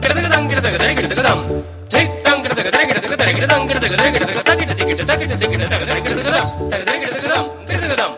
கிடதகதம் கிடதகதரி கிடதகதம் திக்தம் கிடதகதரி கிடதகதரி கிடதம் கிடதகதரி கிடதக தகிட திகிட தகிட திகிட தகதரி கிடதகதம் தகதரி கிடதகதம் கிடதகதம்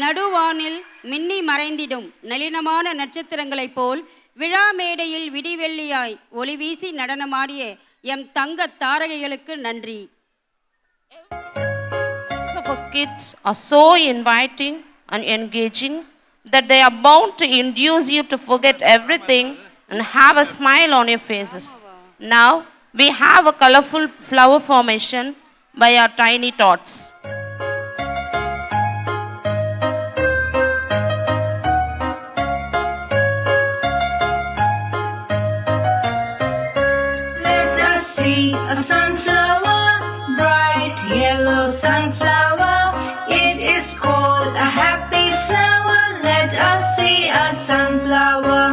நடுவானில் மின்னி மறைந்திடும் நளினமான நட்சத்திரங்களைப் போல் விழா மேடையில் விடிவெள்ளியாய் ஒளி வீசி நடனமாடிய எம் தங்க தாரகைகளுக்கு நன்றி. For kids are so inviting and engaging that they are bound to induce you to forget everything and have a smile on your faces. Now we have a colorful flower formation by our tiny tots. See a sunflower, bright yellow sunflower. It is called a happy flower. Let us see a sunflower.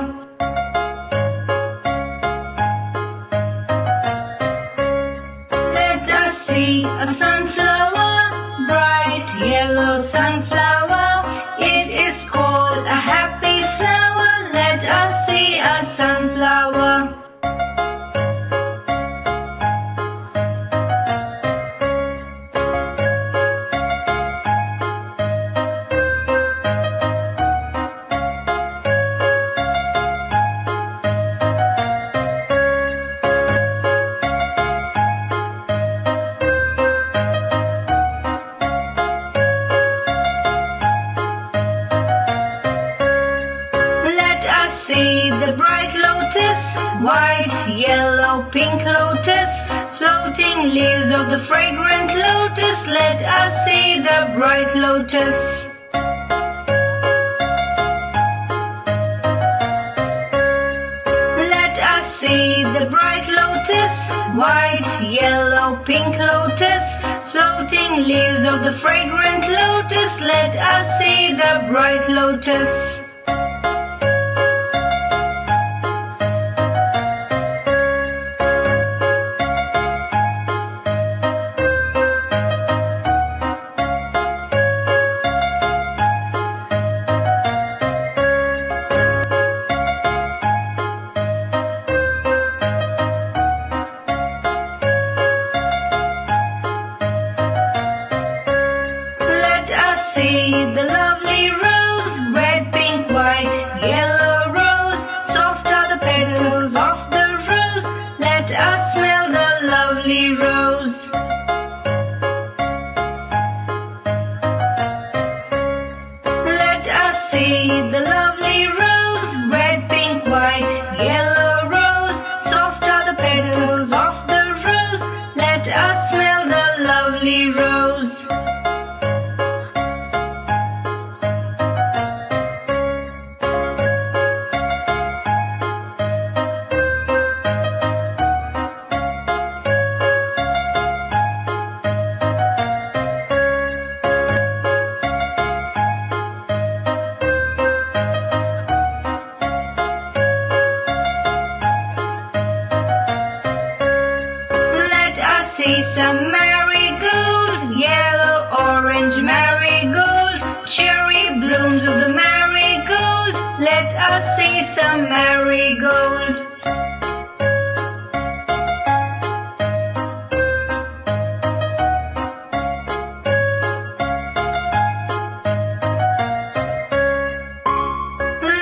Let us see a sunflower, bright yellow sunflower. It is called a happy flower. Let us see a sunflower. See the bright lotus, white, yellow, pink lotus, floating leaves of the fragrant lotus. Let us see the bright lotus. see the bright lotus, white, yellow, pink lotus, floating leaves of the fragrant lotus. Let us see the bright lotus. See the lovely rose, red, pink, white, yellow rose. Soft are the petals of the rose. Let us smell the lovely rose. Let us see the lovely rose, red, pink, white, yellow rose. Soft are the petals of the rose. Let us smell the lovely rose. See some marigold, yellow, orange marigold, cherry blooms of the marigold. Let us see some marigold.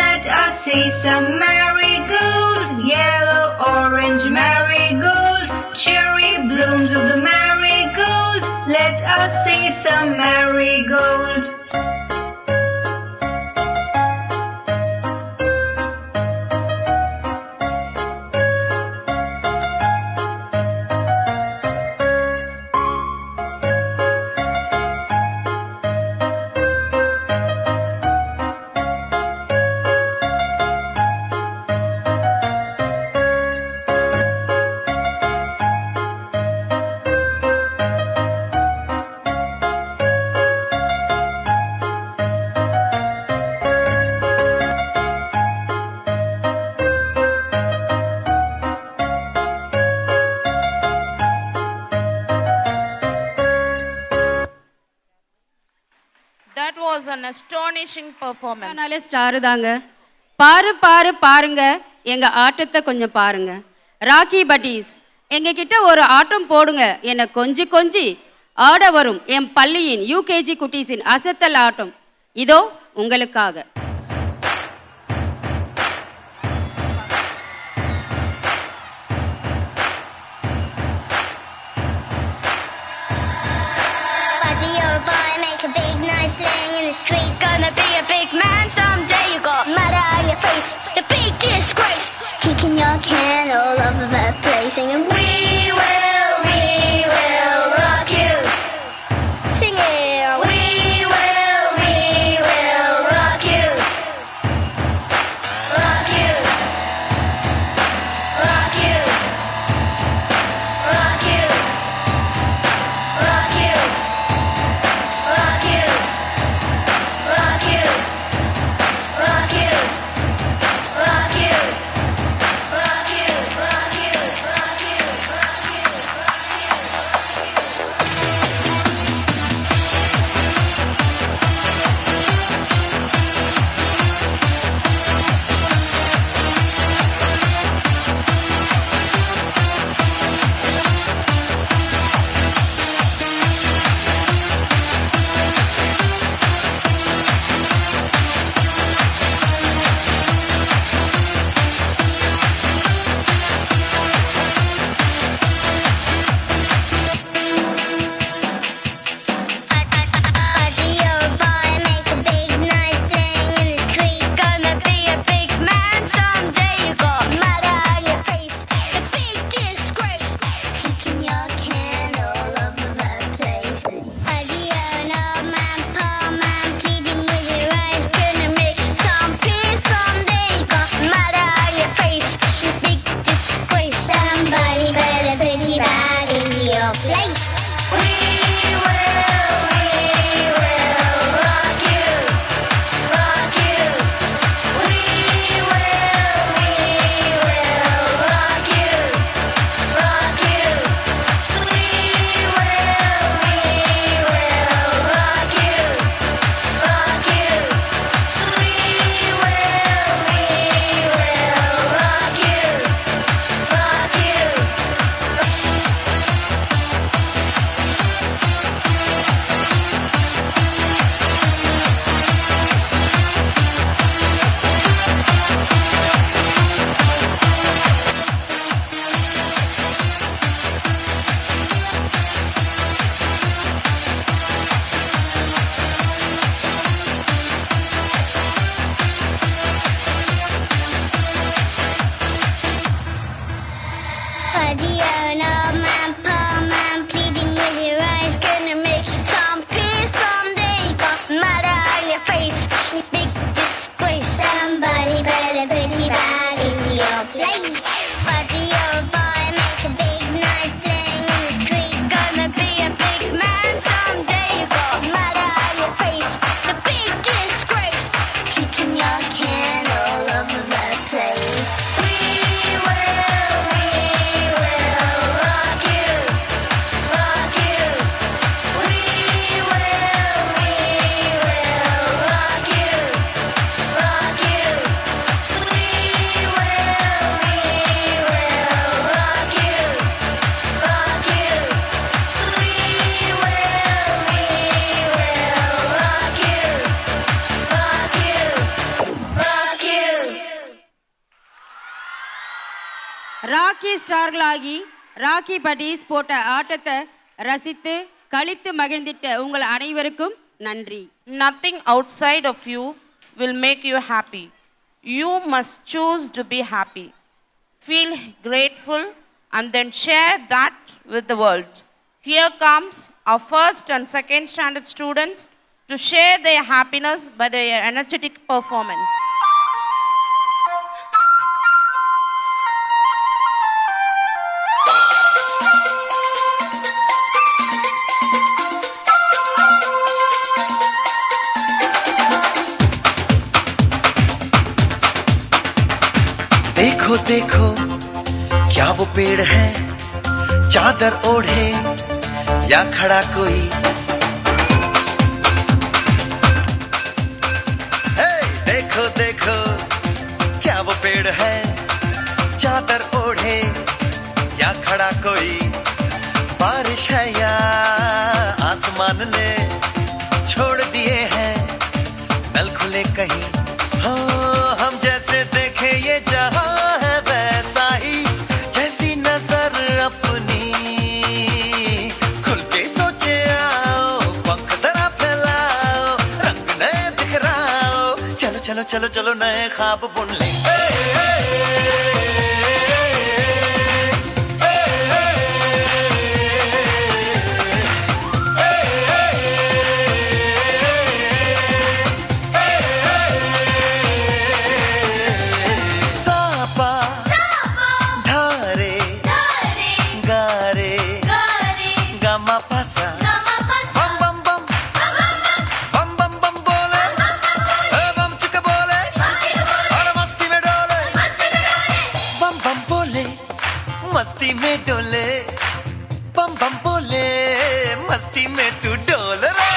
Let us see some marigold, yellow, orange marigold, cherry blooms of the marigold. Let us see some marigold. That was an astonishing performance. அதனால star தாங்க. பாரு பாரு பாருங்க எங்க ஆட்டத்தை கொஞ்சம் பாருங்க. Rakhi buddies எங்க கிட்ட ஒரு ஆட்டம் போடுங்க. என்னை கொஞ்சி கொஞ்சி ஆட வரும் என் பள்ளியின் யூகேஜி குட்டீஸின் அசத்தல் ஆட்டம் இதோ உங்களுக்காக. Make a big noise playing in the street. Gonna be a big man someday. You got mud on your face, the big disgrace. Kicking your can all over the place, singing we will rock you. Sing it. We will rock you. Rock you. Rock you. Rock you. Rock you. Rock you, rock you, ராக்கி ஸ்டார்களாகி ராக்கி பட்டீஸ் போட்ட ஆட்டத்தை ரசித்து கழித்து மகிழ்ந்திட்ட உங்கள் அனைவருக்கும் நன்றி. Nothing outside of you will make you happy. You must choose to be happy. Feel grateful and then share that with the world. Here comes our first and second standard students to share their happiness by their energetic performance. देखो देखो क्या वो पेड़ है, चादर ओढ़े या खड़ा कोई। देखो देखो क्या वो पेड़ है, चादर ओढ़े या खड़ा कोई। बारिश है या आसमान ने छोड़ दिए हैं नल खुले कहीं। हो हम जैसे देखे ये जहां है वैसा ही, जैसी नजर अपनी खुल के सोचे आओ। पंख जरा फैलाओ, रंग नए बिखराओ। चलो चलो चलो चलो नए ख्वाब बुन ले। मस्ती में डोले बम बम बोले, मस्ती में तू डोल रे।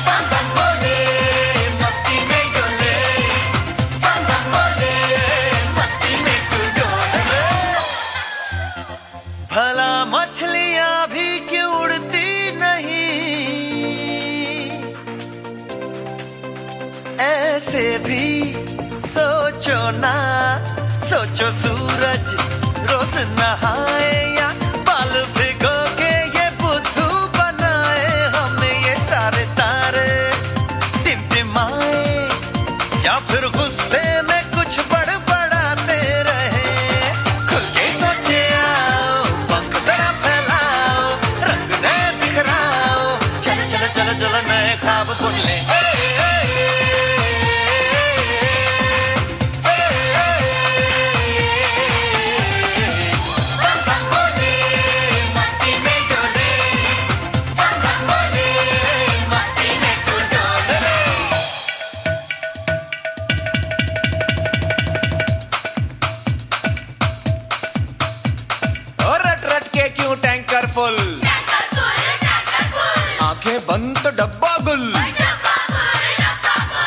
बम बम बोले मस्ती में डोले, बम बम बोले मस्ती में तू डोल रे। भला मछलियां भी क्यों उड़ती नहीं, ऐसे भी सोचो ना। सोचो सूरज रोज नहाए या बाल भिगो के ये बुद्धू बनाए। हमें ये सारे तारे टिमटिमाए या फिर गुस्से में कुछ बड़बड़ाते रहे। खुल के सोचे आओ, पंख जरा फैलाओ, रंग नए बिखराओ। चलो चलो चलो चलो नए ख्वाब बुन ले। आंखें बंद तो डब्बा गुल,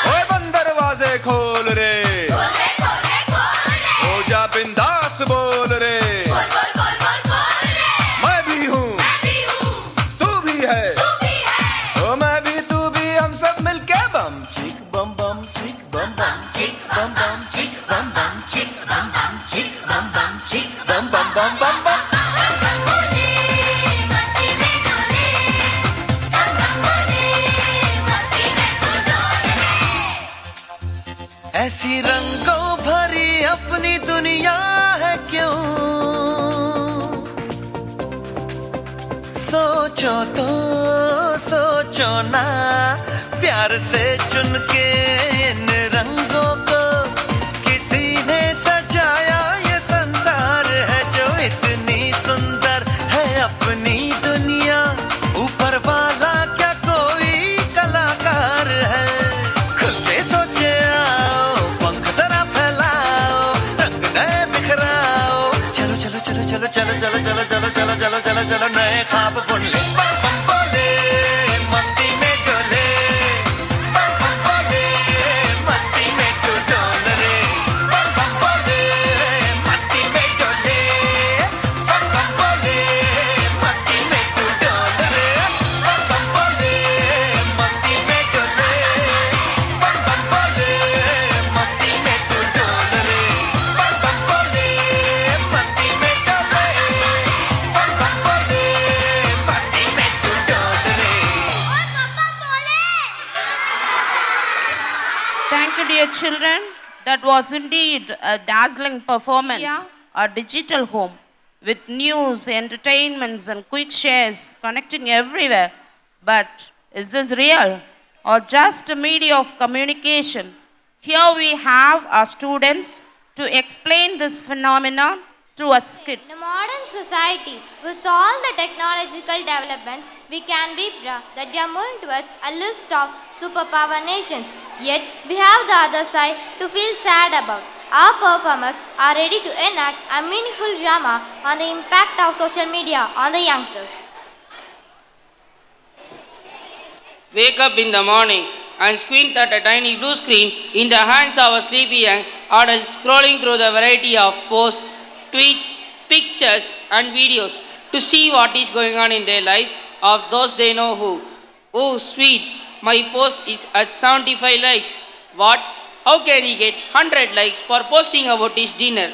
ओए बंद दरवाजे खोल रे। हो जा बिंदास बोल रे। मैं भी हूँ तू भी है, ओ मैं भी तू भी, हम सब मिलके बम चिक बम बम चिक बम बम चिक बम बम चिक बम बम चिक बम बम चिक बम बम चिक बम बम बम बम बम। ऐसी रंगों भरी अपनी दुनिया है क्यों, सोचो तो सोचो ना। प्यार से चुन के इन रंगों को किसी ने सजाया। ये संसार है जो इतनी सुंदर है अपनी दुनिया। ऊपर वाला क्या कोई कलाकार है। खुल के सोचे आओ, पंख जरा फैलाओ, रंग नए बिखराओ। चलो चलो चलो चलो चलो चलो चलो चलो चलो चलो चलो चलो नए ख्वाब बुन ले। बम बम बोले मस्ती में डोले, बम बम बोले मस्ती में तू डोल रे। बम बम बोले मस्ती में डोले, बम बम बोले मस्ती में तू डोल रे। बम बम बोले मस्ती में डोले, बम बम बोले मस्ती में तू डोल रे। बम बम बोले मस्ती में डोले। Thank you, dear children. That was indeed a dazzling performance. A digital home with news, entertainments, and quick shares connecting everywhere. But is this real or just a media of communication? Here we have our students to explain this phenomenon through a skit. In a modern society, with all the technological developments, we can be proud that we are moving towards a list of superpower nations. Yet, we have the other side to feel sad about. Our performers are ready to enact a meaningful drama on the impact of social media on the youngsters. Wake up in the morning and squint at a tiny blue screen in the hands of a sleepy young adult scrolling through the variety of posts, tweets, pictures and videos to see what is going on in their lives of those they know who. Oh sweet, my post is at 75 likes. What? How can he get 100 likes for posting about his dinner?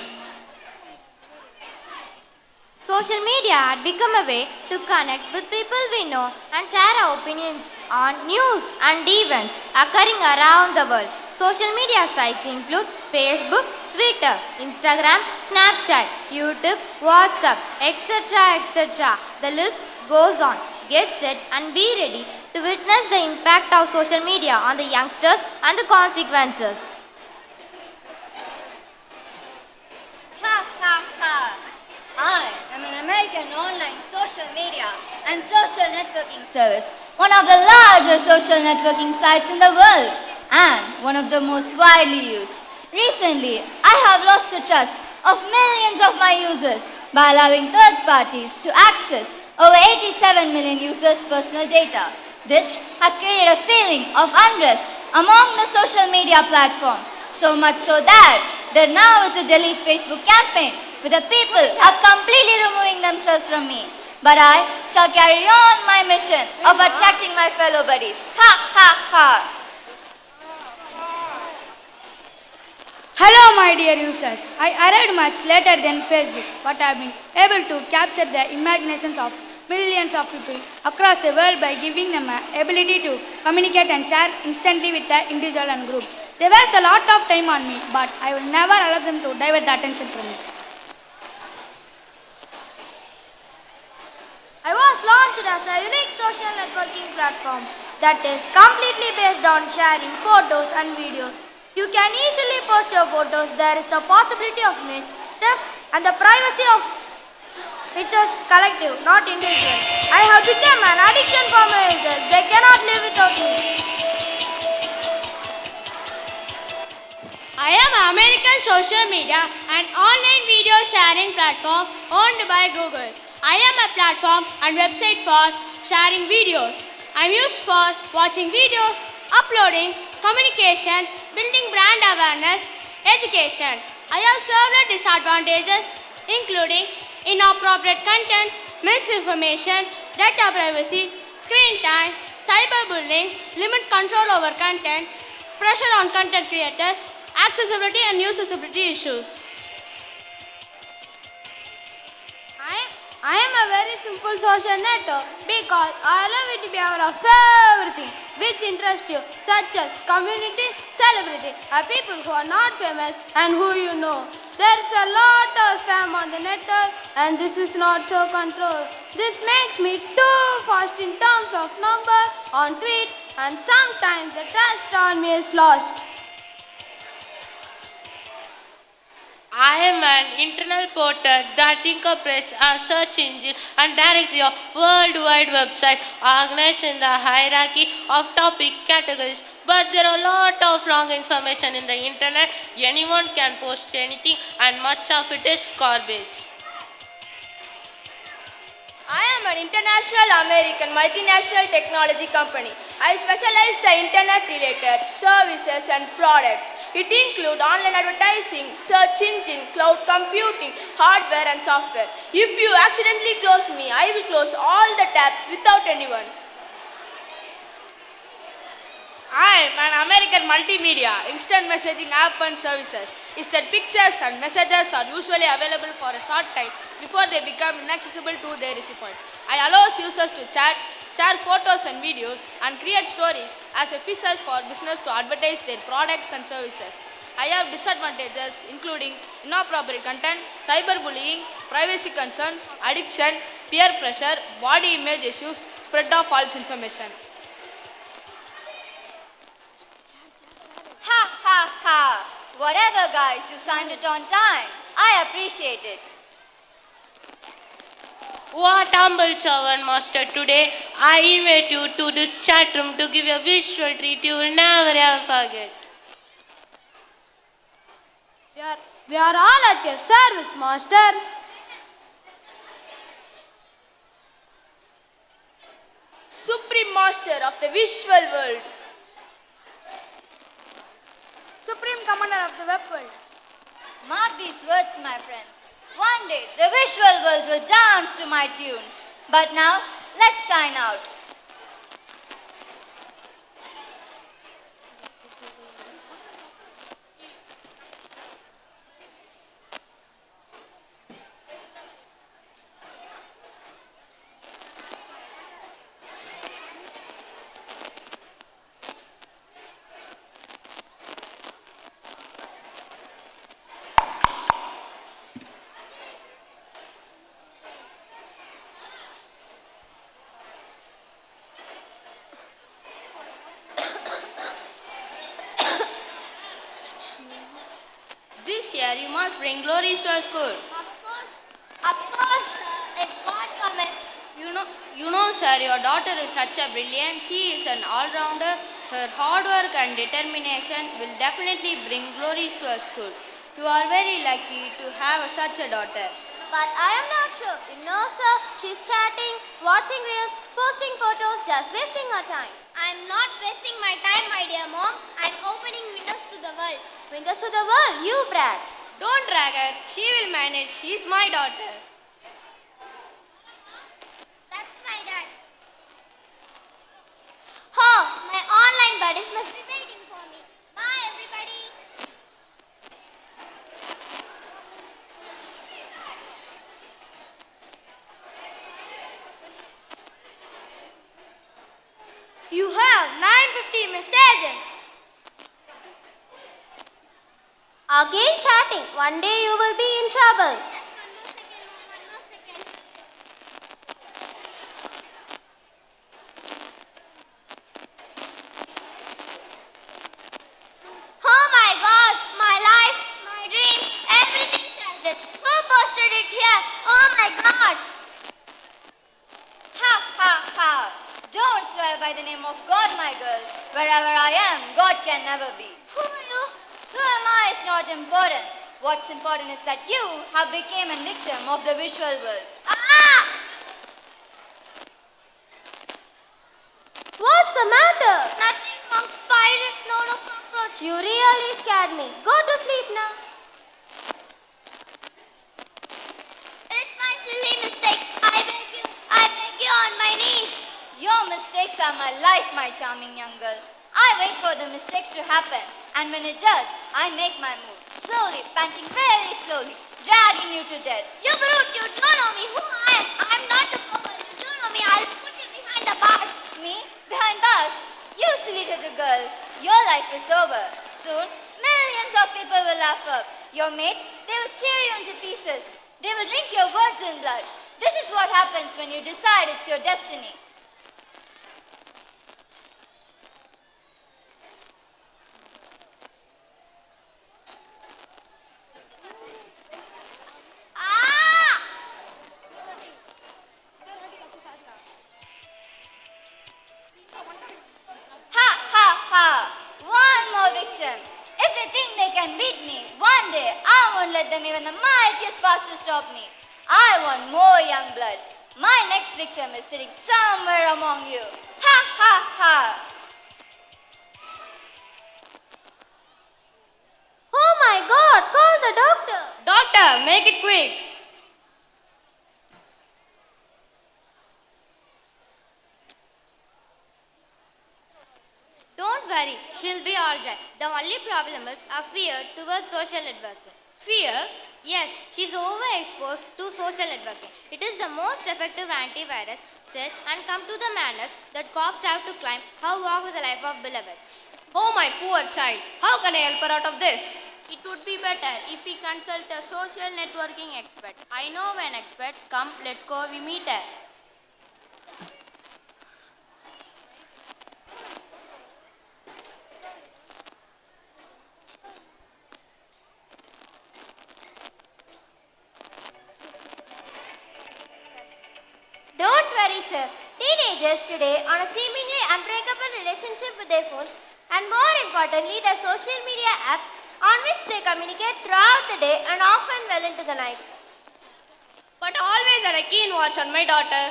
Social media had become a way to connect with people we know and share our opinions on news and events occurring around the world. Social media sites include Facebook, Twitter, Instagram, Snapchat, YouTube, WhatsApp, etc. etc. The list goes on. Get set and be ready to witness the impact of social media on the youngsters and the consequences. Ha ha ha! I am an American online social media and social networking service, one of the largest social networking sites in the world and one of the most widely used. Recently, I have lost the trust of millions of my users by allowing third parties to access over 87 million users' personal data. This has created a feeling of unrest among the social media platform, so much so that there now is a delete Facebook campaign where the people are completely removing themselves from me. But I shall carry on my mission of attracting my fellow buddies. Ha ha ha! Hello my dear users, I arrived much later than Facebook, but I have been able to capture the imaginations of millions of people across the world by giving them an ability to communicate and share instantly with the individual and group. They waste a lot of time on me, but I will never allow them to divert the attention from me. I was launched as a unique social networking platform that is completely based on sharing photos and videos. You can easily post your photos. There is a possibility of image theft and the privacy of which is collective, not individual. I have become an addiction for my users. They cannot live without me. I am an American social media and online video sharing platform owned by Google. I am a platform and website for sharing videos. I am used for watching videos, uploading, communication, building brand awareness, education. I have several disadvantages including inappropriate content, misinformation, data privacy, screen time, cyberbullying, limit control over content, pressure on content creators, accessibility and usability issues. I am a very simple social network because I allow it to be aware of everything which interests you, such as community, celebrity, or people who are not famous and who you know. There is a lot of spam on the network and this is not so controlled. This makes me too fast in terms of number on tweet and sometimes the trust on me is lost. I am an internal portal that incorporates a search engine and directory of worldwide websites organized in the hierarchy of topic categories. But there are a lot of wrong information in the internet. Anyone can post anything and much of it is garbage. I am an international American multinational technology company. I specialize in internet-related services and products. It includes online advertising, search engine, cloud computing, hardware and software. If you accidentally close me, I will close all the tabs without anyone. I am an American multimedia instant messaging app and services. Instant pictures and messages are usually available for a short time before they become inaccessible to their recipients. I allow users to chat, share photos and videos, and create stories as a vessel for business to advertise their products and services. I have disadvantages including inappropriate content, cyberbullying, privacy concerns, addiction, peer pressure, body image issues, spread of false information. Ha ha ha! Whatever, guys, you signed it on time. I appreciate it. What humble servant, Master. Today I invite you to this chat room to give a visual treat you will never ever forget. We are all at your service, Master. Supreme Master of the visual world. Supreme Commander of the web world. Mark these words, my friends. One day, the visual world will dance to my tunes. But now, let's sign out. This year you must bring glories to our school. Of course, if God permits. You know, sir, your daughter is such a brilliant. She is an all-rounder. Her hard work and determination will definitely bring glories to our school. You are very lucky to have such a daughter. But I am not sure. You know, sir, she's chatting, watching reels, posting photos, just wasting her time. I'm not wasting my time, my dear mom. I'm opening windows to the world. Windows to the world, you brat. Don't drag her. She will manage. She's my daughter. That's my dad. Oh, my online buddies must be waiting for me. Bye, everybody. You have 950 messages. Again chatting. One day you will be in trouble. Oh my God, my life, my dream, everything shares it. Who posted it here? Oh my God. Ha ha ha! Don't swear by the name of God, my girl. Wherever I am, God can never be. Who are you? Who am I is not important. What's important is that you have become a victim of the visual world. Ah! What's the matter? Nothing, Mom. Spider, no cockroach. You really scared me. Go to sleep now. It's my silly mistake. I beg you on my knees. Your mistakes are my life, my charming young girl. I wait for the mistakes to happen, and when it does, I make my move. Slowly, panting very slowly, dragging you to death. You brute, you don't know me who I am. I'm not the power. You don't know me. I'll put you behind the bars. Me? Behind bars? You silly little girl. Your life is over. Soon, millions of people will laugh up. Your mates, they will tear you into pieces. They will drink your words in blood. This is what happens when you decide it's your destiny. Ha ha ha! One more victim. If they think they can beat me, one day I won't let them even the mightiest fast to stop me. I want more young blood. My next victim is sitting somewhere among you. Ha ha ha! Oh my God, call the doctor. Doctor, make it quick. Don't worry, she'll be alright. The only problem is a fear towards social networking. Fear? Yes, she's overexposed to social networking. It is the most effective antivirus sit and come to the madness that cops have to climb. How walk with the life of beloveds? Oh, my poor child. How can I help her out of this? It would be better if we consult a social networking expert. I know an expert. Come, let's go, we meet her. Don't worry, sir. Teenagers today are on a seemingly unbreakable relationship with their phones and more importantly, their social media apps on which they communicate throughout the day and often well into the night. But I always had a keen watch on my daughter.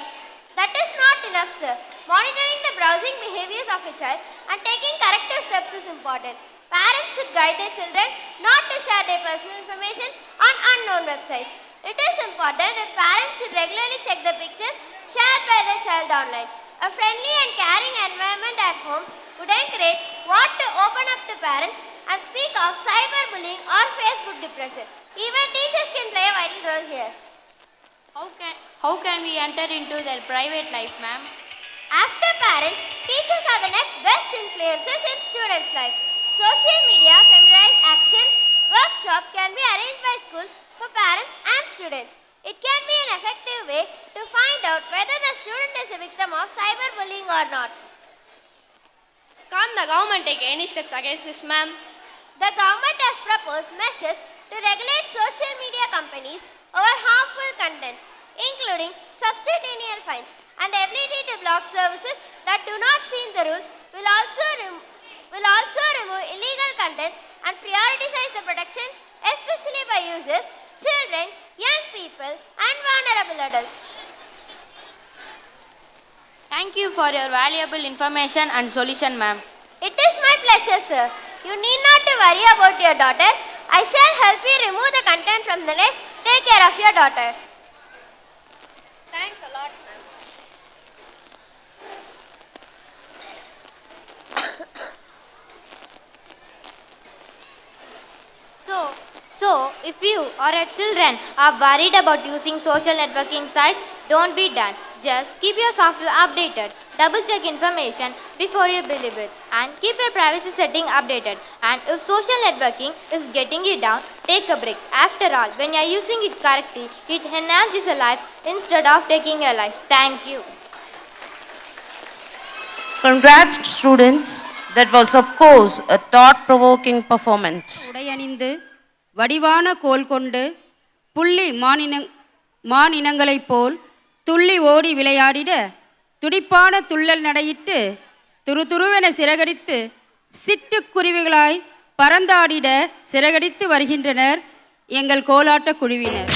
That is not enough, sir. Monitoring the browsing behaviors of a child and taking corrective steps is important. Parents should guide their children not to share their personal information on unknown websites. It is important that parents should regularly check the pictures shared by their child online. A friendly and caring environment at home would encourage what to open up to parents and speak of cyberbullying or Facebook depression. Even teachers can play a vital role here. How can we enter into their private life, ma'am? After parents, teachers are the next best influences in students' life. Social media familiarized action workshop can be arranged by schools for parents and students. It can be an effective way to find out whether the student is a victim of cyberbullying or not. Can't the government take any steps against this, ma'am? The government has proposed measures to regulate social media companies over harmful contents, including substantial fines, and the ability to block services that do not seem the rules will also remove illegal contents and prioritize the protection, especially by users, children, young people, and vulnerable adults. Thank you for your valuable information and solution, ma'am. It is my pleasure, sir. You need not to worry about your daughter. I shall help you remove the content from the net. Take care of your daughter. Thanks a lot, ma'am. So, if you or your children are worried about using social networking sites, don't be done. Just keep your software updated. Double check information before you believe it. And keep your privacy setting updated. And if social networking is getting you down, take a break. After all, when you are using it correctly, it enhances your life instead of taking your life. Thank you. Congrats, students. That was, of course, a thought-provoking performance. உடையணிந்து வடிவான கோல் கொண்டு புள்ளி மானினங்களைப் போல் துள்ளி ஓடி விளையாடிட துடிப்பான துள்ளல் நடையிட்டு துருதுருவென சிறகடித்து சிட்டுக்குருவிகளாய் பறந்தாடிட சிறகடித்து வருகின்றனர் எங்கள் கோலாட்ட குழுவினர்.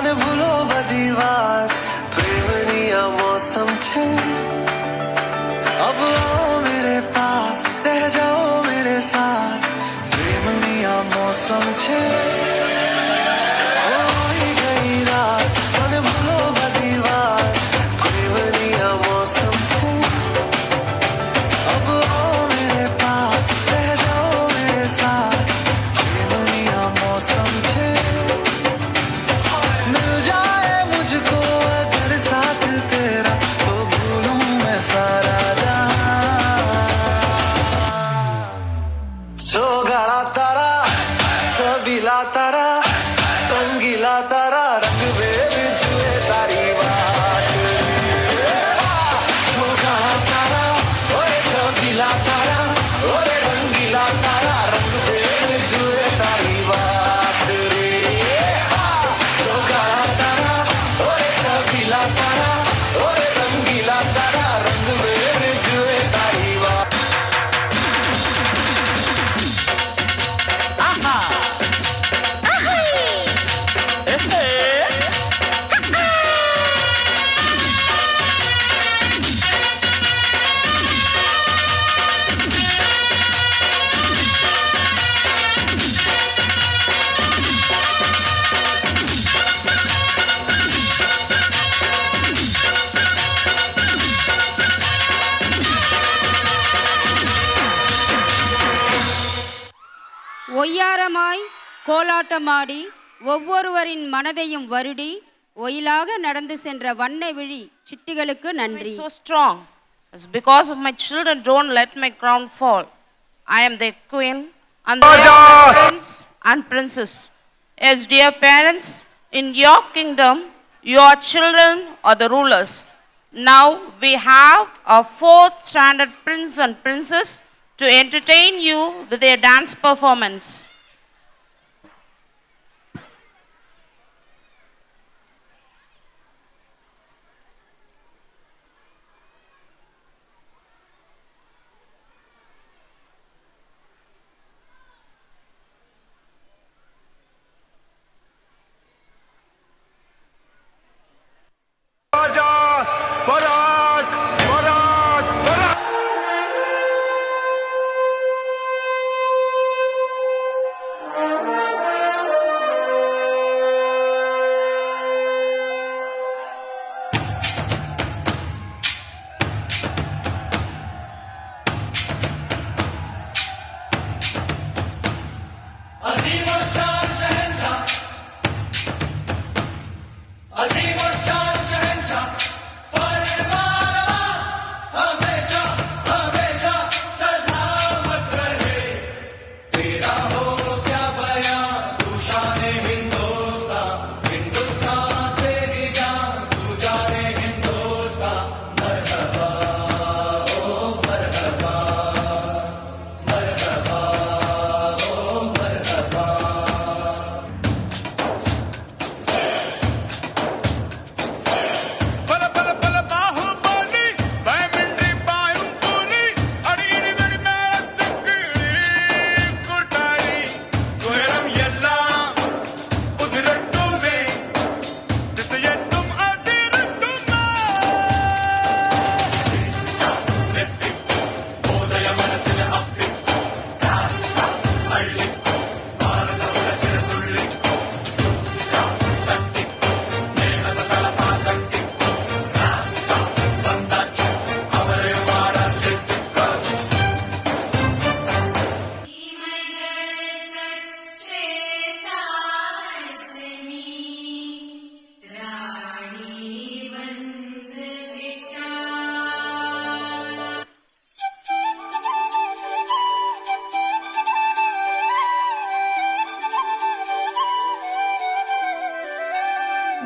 મને ભૂલો બધી વાત પ્રેમની આ મૌસમ છે अब आओ मेरे पास रह जाओ मेरे साथ प्रेमनी आ मौसम छे होई गई रात मन भूलो बधी बात प्रेमनी आ मौसम छे अब आओ मेरे पास रह जाओ मेरे साथ प्रेमनी आ मौसम छे मिल जाए मुझको अगर साथ तेरा तो भूलूं मैं सारा सोगाड़ा तारा सबीला तारा रंगीला तारा रंग वेद जुए तारी बात सोगाड़ा तारा ओए सबीला तारा ओरे रंगीला तारा रंग वेद जुए तारी बात रे सोगाड़ा तारा ओए सबीला तारा ओरे रंगीला तारा रंग वेद जुए तारी बात ஒய்யாரமாய் கோலாட்டமாடி ஒவ்வொருவரின் மனதையும் வருடி ஒயிலாக நடந்து சென்ற வண்ண விழி சிட்டுகளுக்கு நன்றி. So strong. It's because of my children don't let my crown fall. I am their queen and their prince and princess. As dear parents, in your kingdom, your children are the rulers. Now we have a 4th standard prince and princess to entertain you with their dance performance.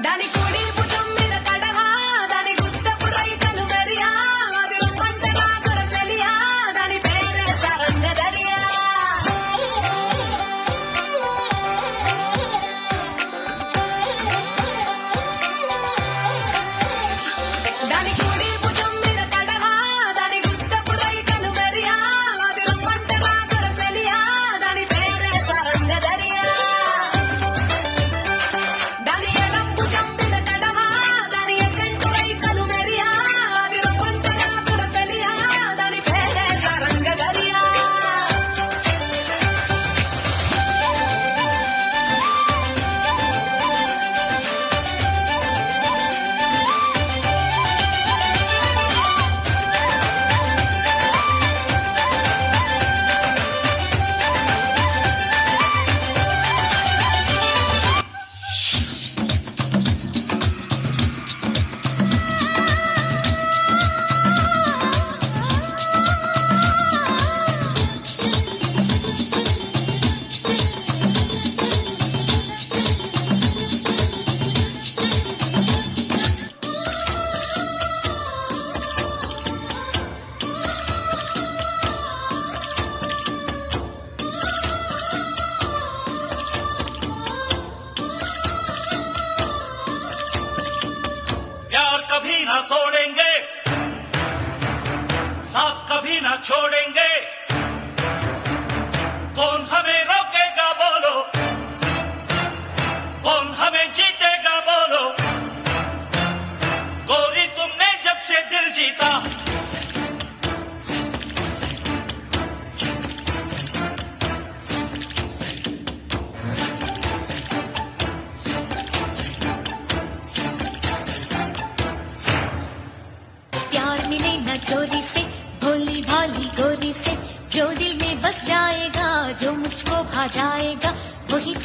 దాని కుడి భుజం మీద కడవా దాని గుత్తపు రైకను గరియా అది రొమ్మంట నాకుల Celia దాని పేరే సరంగదరియా దాని కుడి భుజం మీద కడవా దాని గుత్తపు రైకను గరియా అది రొమ్మంట నాకుల సెలియా దాని పేరే సరంగదరియా దాని ఎడం భుజం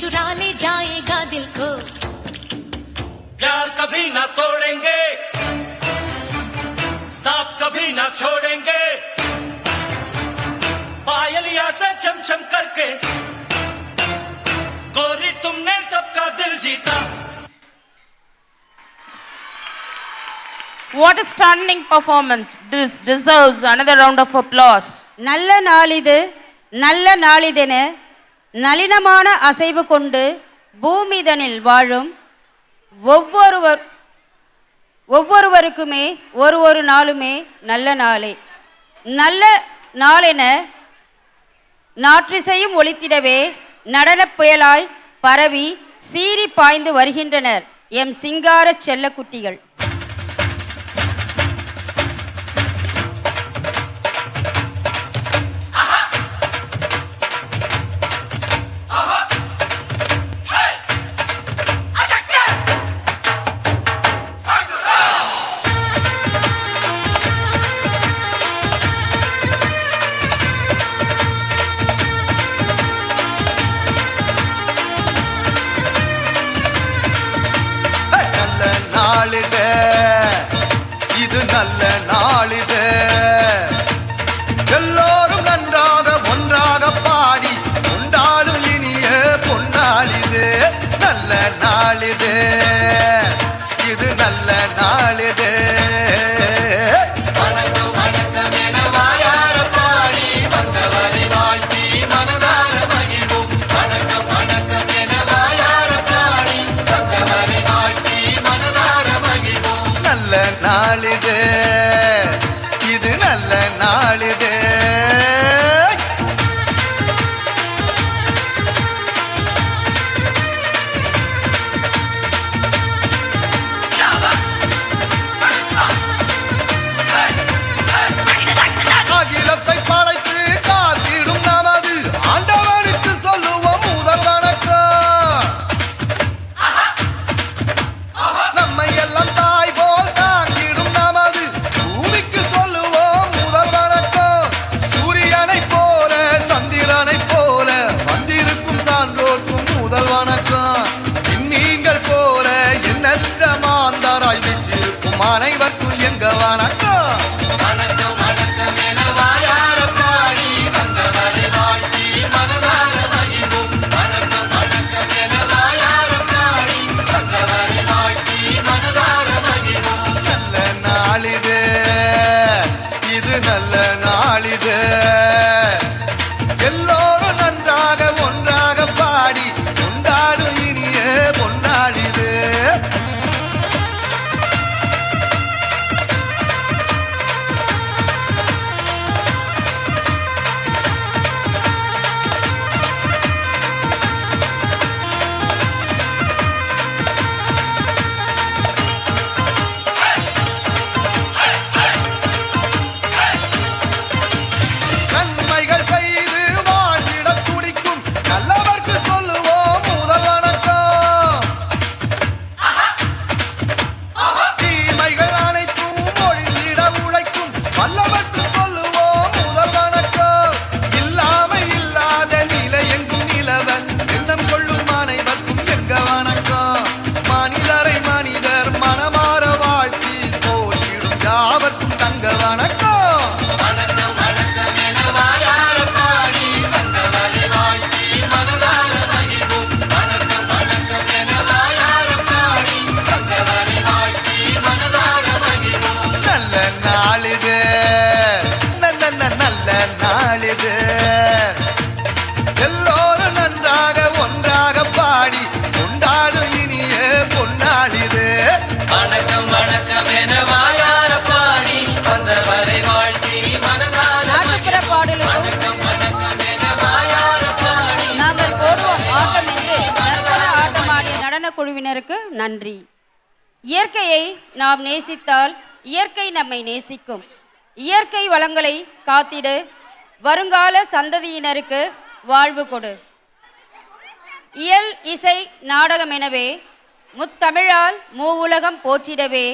चुरा ले जाएगा दिल को। प्यार कभी ना तोड़ेंगे, साथ कभी ना छोड़ेंगे, पायलिया से चम चम करके गोरी तुमने सबका दिल जीता। What a stunning performance. This deserves another round of applause. நல்ல நாளிது நல்ல நாளிதென நளினமான அசைவு கொண்டு பூமிதனில் வாழும் ஒவ்வொருவருக்குமே ஒரு நாளுமே நல்ல நாளே. நல்ல நாளென நாற்றிசையும் ஒலித்திடவே நடனப் புயலாய் பரவி சீறி பாய்ந்து வருகின்றனர் எம் சிங்கார செல்லக்குட்டிகள். இது நல்ல நாளிது, எல்லோரும் நன்றாக ஒன்றாக பாடி கொண்டாடும் இனிய பொன்னாளிது. நல்ல நாளிது, இது நல்ல நாளிது. வணக்கம் வணக்கம் என வாயார பாடி வந்தவரை வாழ்த்தி மனதார மகிழ்வோம். வணக்கம் வணக்கம் என வாயார பாடி வந்தவரை வாழ்த்தி மனதார மகிழ்வோம். நல்ல நாளிது, இது நல்ல நாளிது. அகிலத்தை படைத்து காத்திடும் நமது ஆண்டவனுக்கு சொல்லுவோம் முதல் வணக்கம். நம்மை எல்லாம் தாய் போல் தாங்கிடும் நமது பூமிக்கு சொல்லுவோம் முதல் வணக்கம். சூரியனை போல சந்திரனை போல வந்திருக்கும் சான்றோர்க்கும் முதல் வணக்கம். நீங்கள் போல எண்ணற்ற மாந்தராய் வீற்றிருக்கும் அனைவருக்கும் எங்க வணக்கம். வணக்கம் வணக்கம் என வாயார பாடி வந்தவரை வாழ்த்தி மனதார மகிழ்வோம். வணக்கம் வணக்கம் என வாயார பாடி வந்தவரை வாழ்த்தி மனதார மகிழ்வோம். நல்ல நாளிது, இது நல்ல நாளிது. எல்லோரும் நன்றாக ஒன்றாக பாடி கொண்டாடும் இனிய பொன்னாளிது. நன்மைகள் செய்து வாழ்ந்திடத் துடிக்கும் நல்லவர்க்கு சொல்லுவோம் முதல் வணக்கம். தீமைகள் அனைத்தும் ஒழிந்திட உழைக்கும் வல்லவர்க்கு சொல்லுவோம் முதல் வணக்கம். இல்லாமை இல்லாத நிலை எங்கும் நிலவன் எண்ணம் கொள்ளும் அனைவர்க்கும் எங்க வணக்கம். மனிதரை மனிதர் மனமாற வாழ்த்தி போற்றிடும் யாவர்க்கும் தங்க வணக்கம். வணக்கம் வணக்கம் என வாயார பாடி வந்தவரை வாழ்த்தி மனதார மகிழ்வோம். வணக்கம் வணக்கம் என வாயார பாடி வந்தவரை வாழ்த்தி மனதார மகிழ்வோம். நல்ல நாளிது, நல்ல நாளிது. எல்லோரும் நன்றாக ஒன்றாக பாடி கொண்டாடும் இனிய பொன்னாளிது. வணக்கம் வணக்கம் என வாயார பாடி வந்தவரை வாழ்த்தி மனதார நாட்டுப்புற பாடலுக்கும் நாங்கள் போடுவோம் ஆட்டம் என்று நர்த்தன ஆட்டமாடிய நடன குழுவினருக்கு நன்றி. இயற்கையை நாம் நேசித்தால் இயற்கை நம்மை நேசிக்கும். இயற்கை வளங்களை காத்திடு, வருங்கால சந்ததியினருக்கு வாழ்வு கொடு. இயல் இசை நாடகம் எனவே முத்தமிழால் மூவுலகம் போற்றிடவே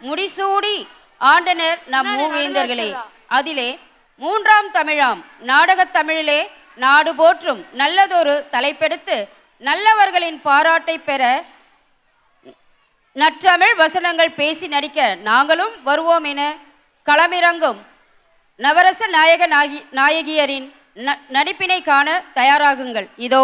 முடிசூடி ஆண்டனர் நம் மூவேந்தர்களே. அதிலே மூன்றாம் தமிழாம் நாடகத் தமிழிலே நாடு போற்றும் நல்லதொரு தலைப்பெடுத்து நல்லவர்களின் பாராட்டை பெற நற்றமிழ் வசனங்கள் பேசி நடிக்க நாங்களும் வருவோம் என களமிறங்கும் நவரச நாயகியரின் நடிப்பினை காண தயாராகுங்கள். இதோ.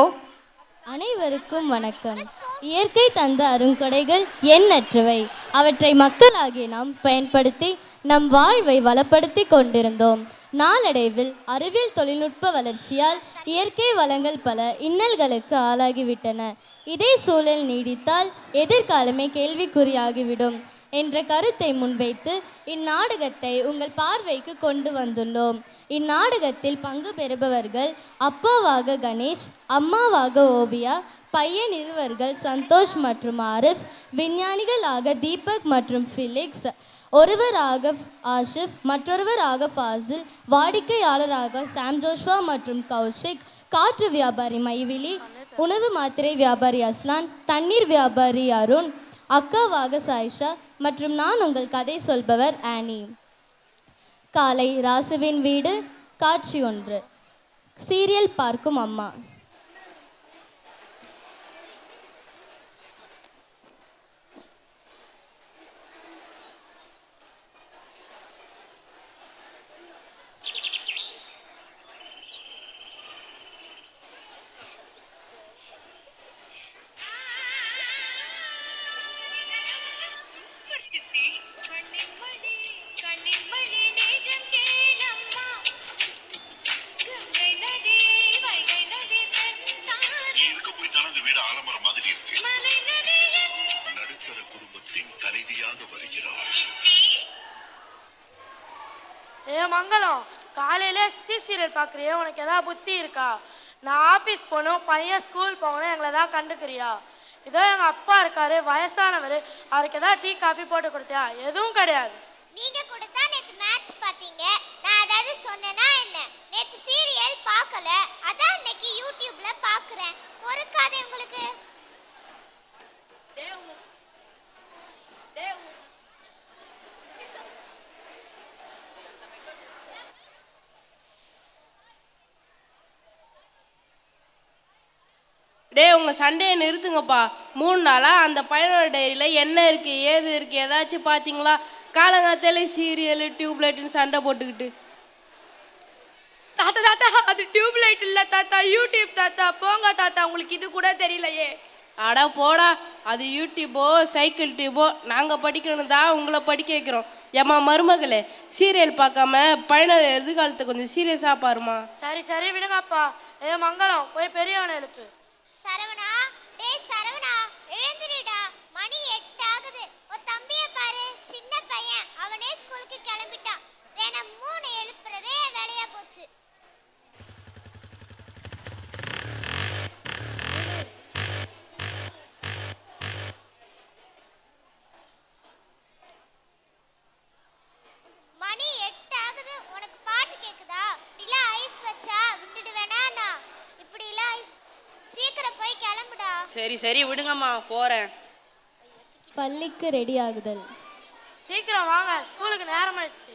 அனைவருக்கும் வணக்கம். இயற்கை தந்த அருங்கொடைகள் எண்ணற்றவை. அவற்றை மக்களாகிய நாம் பயன்படுத்தி நம் வாழ்வை வளப்படுத்தி கொண்டிருந்தோம். நாளடைவில் அறிவியல் தொழில்நுட்ப வளர்ச்சியால் இயற்கை வளங்கள் பல இன்னல்களுக்கு ஆளாகிவிட்டன. இதே சூழல் நீடித்தால் எதிர்காலமே கேள்விக்குறியாகிவிடும் என்ற கருத்தை முன்வைத்து இந்நாடகத்தை உங்கள் பார்வைக்கு கொண்டு வந்துள்ளோம். இந்நாடகத்தில் பங்கு பெறுபவர்கள் அப்பாவாக கணேஷ், அம்மாவாக ஓவியா, பையன் இருவர்கள் சந்தோஷ் மற்றும் ஆரிஃப், விஞ்ஞானிகளாக தீபக் மற்றும் ஃபிலிக்ஸ், ஒருவராக ஆஷிஃப், மற்றொருவராக ஃபாசில், வாடிக்கையாளராக சாம் ஜோஷ்வா மற்றும் கௌஷிக், காற்று வியாபாரி மைவிலி, உணவு மாத்திரை வியாபாரி அஸ்லான், தண்ணீர் வியாபாரி அருண், அக்காவாக சாயிஷா மற்றும் நான் உங்கள் கதை சொல்பவர் ஆனி. காலை ராசுவின் வீடு காட்சி 1. சீரியல் பார்க்கும் அம்மா. மங்களம், காலையில சீரியல் பார்க்குறியா? உனக்கு ஏதாவது புத்தி இருக்கா? நான் ஆஃபீஸ் போகணும், பையன் ஸ்கூல் போகணும், எங்களை ஏதாவது கண்டுக்கிறியா? இதோ எங்கள் அப்பா இருக்காரு, வயசானவர், அவருக்கு ஏதாவது டீ காஃபி போட்டு கொடுத்தியா? எதுவும் கிடையாது. நீங்க கூட தான் நேத்து மேட்ச் பாத்தீங்க. நான் ஏதாவது சொன்னேனா என்ன? நேத்து சீரியல் பார்க்கல, அதான் இன்னைக்கு யூடியூப்ல பார்க்கறேன். பொறுக்காதே உங்களுக்கு. உங்கள் சண்டையை நிறுத்துங்கப்பா. 3 நாளாக அந்த பையனோட டைரியில் என்ன இருக்குது ஏது இருக்குது ஏதாச்சும் பார்த்தீங்களா? காலங்காத்தால சீரியலு டியூப்லைட்டுன்னு சண்டை போட்டுக்கிட்டு. தாத்தா தாத்தா, அது டியூப்லைட் இல்லை தாத்தா, யூடியூப் தாத்தா. போங்க தாத்தா, உங்களுக்கு இது கூட தெரியலையே. அட போடா, அது யூடியூபோ சைக்கிள் டியூபோ, நாங்கள் படிக்கணும் தான் உங்களை படிக்க வைக்கிறோம். ஏம்மா மருமகளே, சீரியல் பார்க்காம பையனோட எதிர்காலத்தை கொஞ்சம் சீரியஸாக பாருமா. சரி சரி விடுங்கப்பா. மங்களம், போய் பெரியவனை எழுப்பு. சரவணா, டேய் சரவணா, எழுந்திருடா. மணி 8 ஆகுது. உன் தம்பியை பாரு, சின்ன பையன், அவனே ஸ்கூலுக்கு கிளம்பிட்டான். தினம் 3 எழுப்புறதே வேலையா போச்சு. மணி 8 ஆகுது, உனக்கு பாட்டு கேக்குதா? இப்படிலாம் ஐஸ் வச்சா விட்டுடுவேனா? நான் இப்படிலாம் சீக்கிரம் போய் கிளம்புடா. சரி சரி விடுங்கம்மா, போறேன். பள்ளிக்கு ரெடி ஆகுதல். சீக்கிரம் வாங்க, ஸ்கூலுக்கு நேரம் ஆயிடுச்சு.